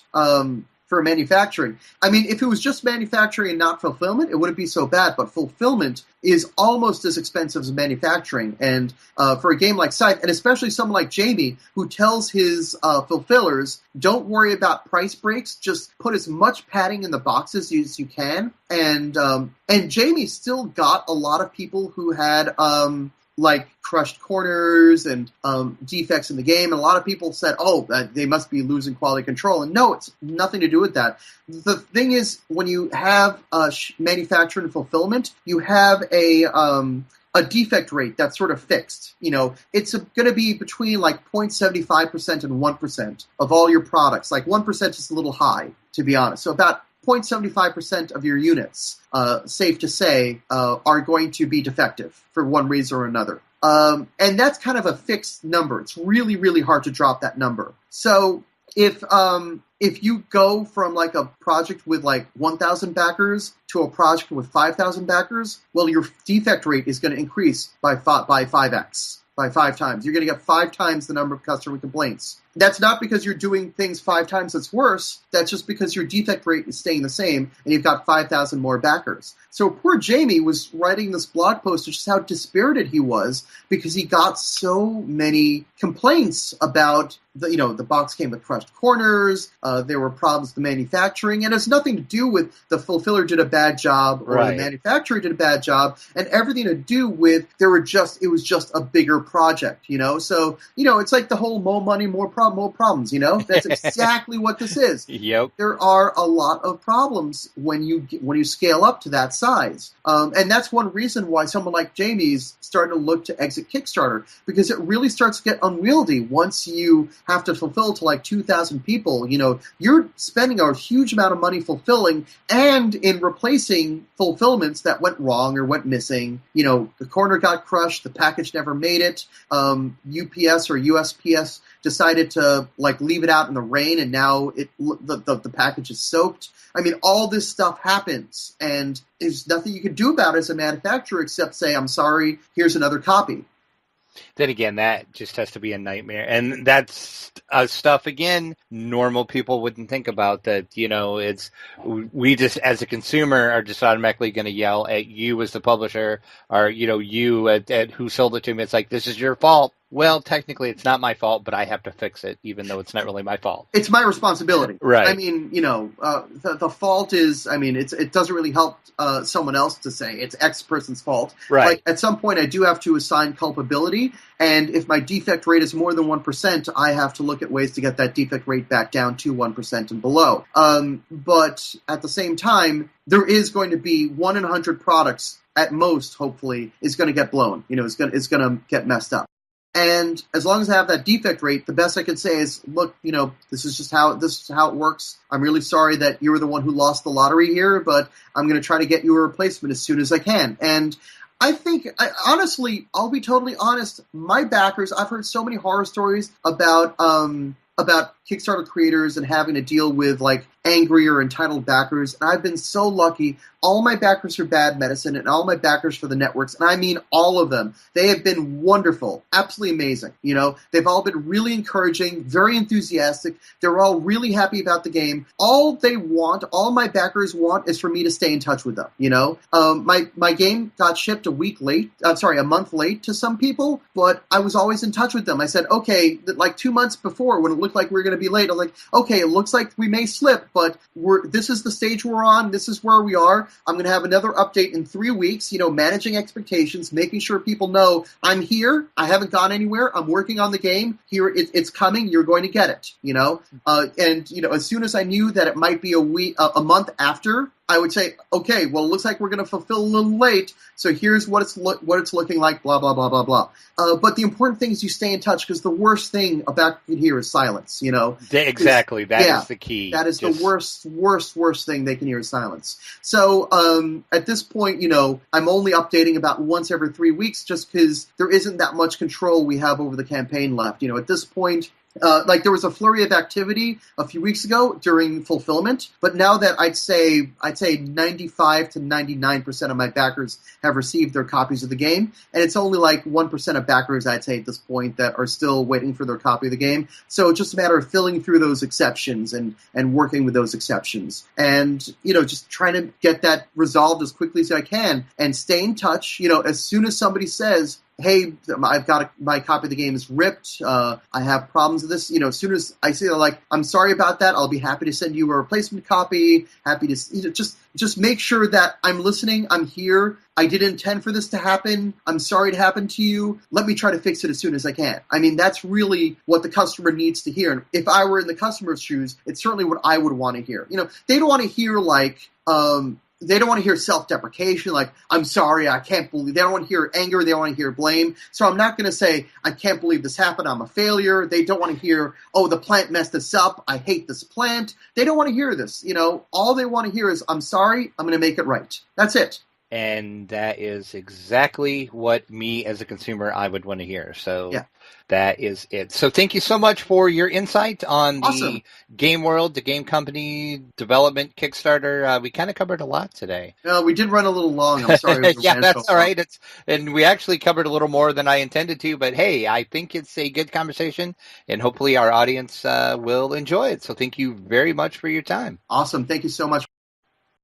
B: For manufacturing. I mean, if it was just manufacturing and not fulfillment, it wouldn't be so bad, but fulfillment is almost as expensive as manufacturing. And for a game like Scythe, and especially someone like Jamie, who tells his fulfillers, don't worry about price breaks, just put as much padding in the boxes as you can. And Jamie still got a lot of people who had like crushed corners and defects in the game. And a lot of people said, they must be losing quality control. And no, it's nothing to do with that. The thing is, when you have manufacturing and fulfillment, you have a defect rate that's sort of fixed. You know, it's going to be between like 0.75% and 1% of all your products. Like 1% is a little high, to be honest. So about 0.75% of your units, safe to say, are going to be defective for one reason or another. And that's kind of a fixed number. It's really, really hard to drop that number. So if you go from like a project with like 1,000 backers to a project with 5,000 backers, well, your defect rate is going to increase by 5x. By 5 times. You're going to get 5 times the number of customer complaints. That's not because you're doing things 5 times that's worse. That's just because your defect rate is staying the same, and you've got 5,000 more backers. So poor Jamie was writing this blog post of just how dispirited he was because he got so many complaints about the box came with crushed corners. There were problems with the manufacturing, and it has nothing to do with the fulfiller did a bad job or the manufacturer did a bad job, and everything to do with it was just a bigger project. So it's like the whole more money, more problems. That's exactly what this is.
A: Yep.
B: There are a lot of problems when you scale up to that size, and that's one reason why someone like Jamie's starting to look to exit Kickstarter, because it really starts to get unwieldy once you have to fulfill to like 2,000 people. You're spending a huge amount of money fulfilling and in replacing fulfillments that went wrong or went missing. The corner got crushed, the package never made it. UPS or USPS decided to leave it out in the rain, and now the package is soaked. I mean, all this stuff happens, and there's nothing you can do about it as a manufacturer except say, I'm sorry, here's another copy.
A: Then again, that just has to be a nightmare. And that's stuff, again, normal people wouldn't think about. That, we just, as a consumer, are just automatically going to yell at you as the publisher, or, you at who sold it to me. It's like, this is your fault. Well, technically, it's not my fault, but I have to fix it, even though it's not really my fault.
B: It's my responsibility.
A: Right.
B: I mean, the fault is, it doesn't really help someone else to say it's X person's fault.
A: Right.
B: Like, at some point, I do have to assign culpability, and if my defect rate is more than 1%, I have to look at ways to get that defect rate back down to 1% and below. But at the same time, there is going to be 1 in 100 products, at most, hopefully, is going to get blown. It's going to get messed up. And as long as I have that defect rate, the best I can say is, look, this is how it works. I'm really sorry that you were the one who lost the lottery here, but I'm going to try to get you a replacement as soon as I can. And I think, honestly, I'll be totally honest, my backers, I've heard so many horror stories about Kickstarter creators and having to deal with angry or entitled backers, and I've been so lucky. All my backers for Bad Medicine and all my backers for the networks, and I mean all of them, they have been wonderful, absolutely amazing. They've all been really encouraging, very enthusiastic. They're all really happy about the game. All my backers want is for me to stay in touch with them. My game got shipped a month late to some people, but I was always in touch with them. I said, okay, 2 months before, when it looked like we were going to be late, I was like, okay, it looks like we may slip, but this is the stage we're on. This is where we are. I'm going to have another update in 3 weeks, managing expectations, making sure people know I'm here. I haven't gone anywhere. I'm working on the game. Here, it's coming. You're going to get it, and as soon as I knew that it might be a month after I would say, okay, well, it looks like we're going to fulfill a little late, so here's what it's looking like, blah, blah, blah, blah, blah. But the important thing is you stay in touch, because the worst thing a backer can hear is silence, you know?
A: Exactly. That is the key.
B: That is the worst thing they can hear is silence. So at this point, you know, I'm only updating about once every 3 weeks, just because there isn't that much control we have over the campaign left. You know, at this point, like there was a flurry of activity a few weeks ago during fulfillment, but now that I'd say 95 to 99% of my backers have received their copies of the game, and it's only like 1% of backers, I'd say at this point, that are still waiting for their copy of the game. So it's just a matter of filling through those exceptions and working with those exceptions, and you know, just trying to get that resolved as quickly as I can, and stay in touch. You know, as soon as somebody says, hey, I've got my copy of the game is ripped, I have problems with this, you know, as soon as I say, like, I'm sorry about that, I'll be happy to send you a replacement copy, happy to, you know, just make sure that I'm listening, I'm here, I didn't intend for this to happen, I'm sorry it happened to you, let me try to fix it as soon as I can. I mean, that's really what the customer needs to hear. And if I were in the customer's shoes, it's certainly what I would want to hear. You know, they don't want to hear, like, they don't want to hear self-deprecation, like, I'm sorry, I can't believe. They don't want to hear anger. They don't want to hear blame. So I'm not going to say, I can't believe this happened, I'm a failure. They don't want to hear, oh, the plant messed this up, I hate this plant. They don't want to hear this. You know, all they want to hear is, I'm sorry, I'm going to make it right. That's it.
A: And that is exactly what me as a consumer, I would want to hear. So
B: yeah.
A: That is it. So thank you so much for your insight on the game world, the game company, development, Kickstarter. We kind of covered a lot today.
B: No, we did run a little long. I'm sorry.
A: Yeah, that's all right. And we actually covered a little more than I intended to. But hey, I think it's a good conversation, and hopefully our audience will enjoy it. So thank you very much for your time.
B: Awesome. Thank you so much.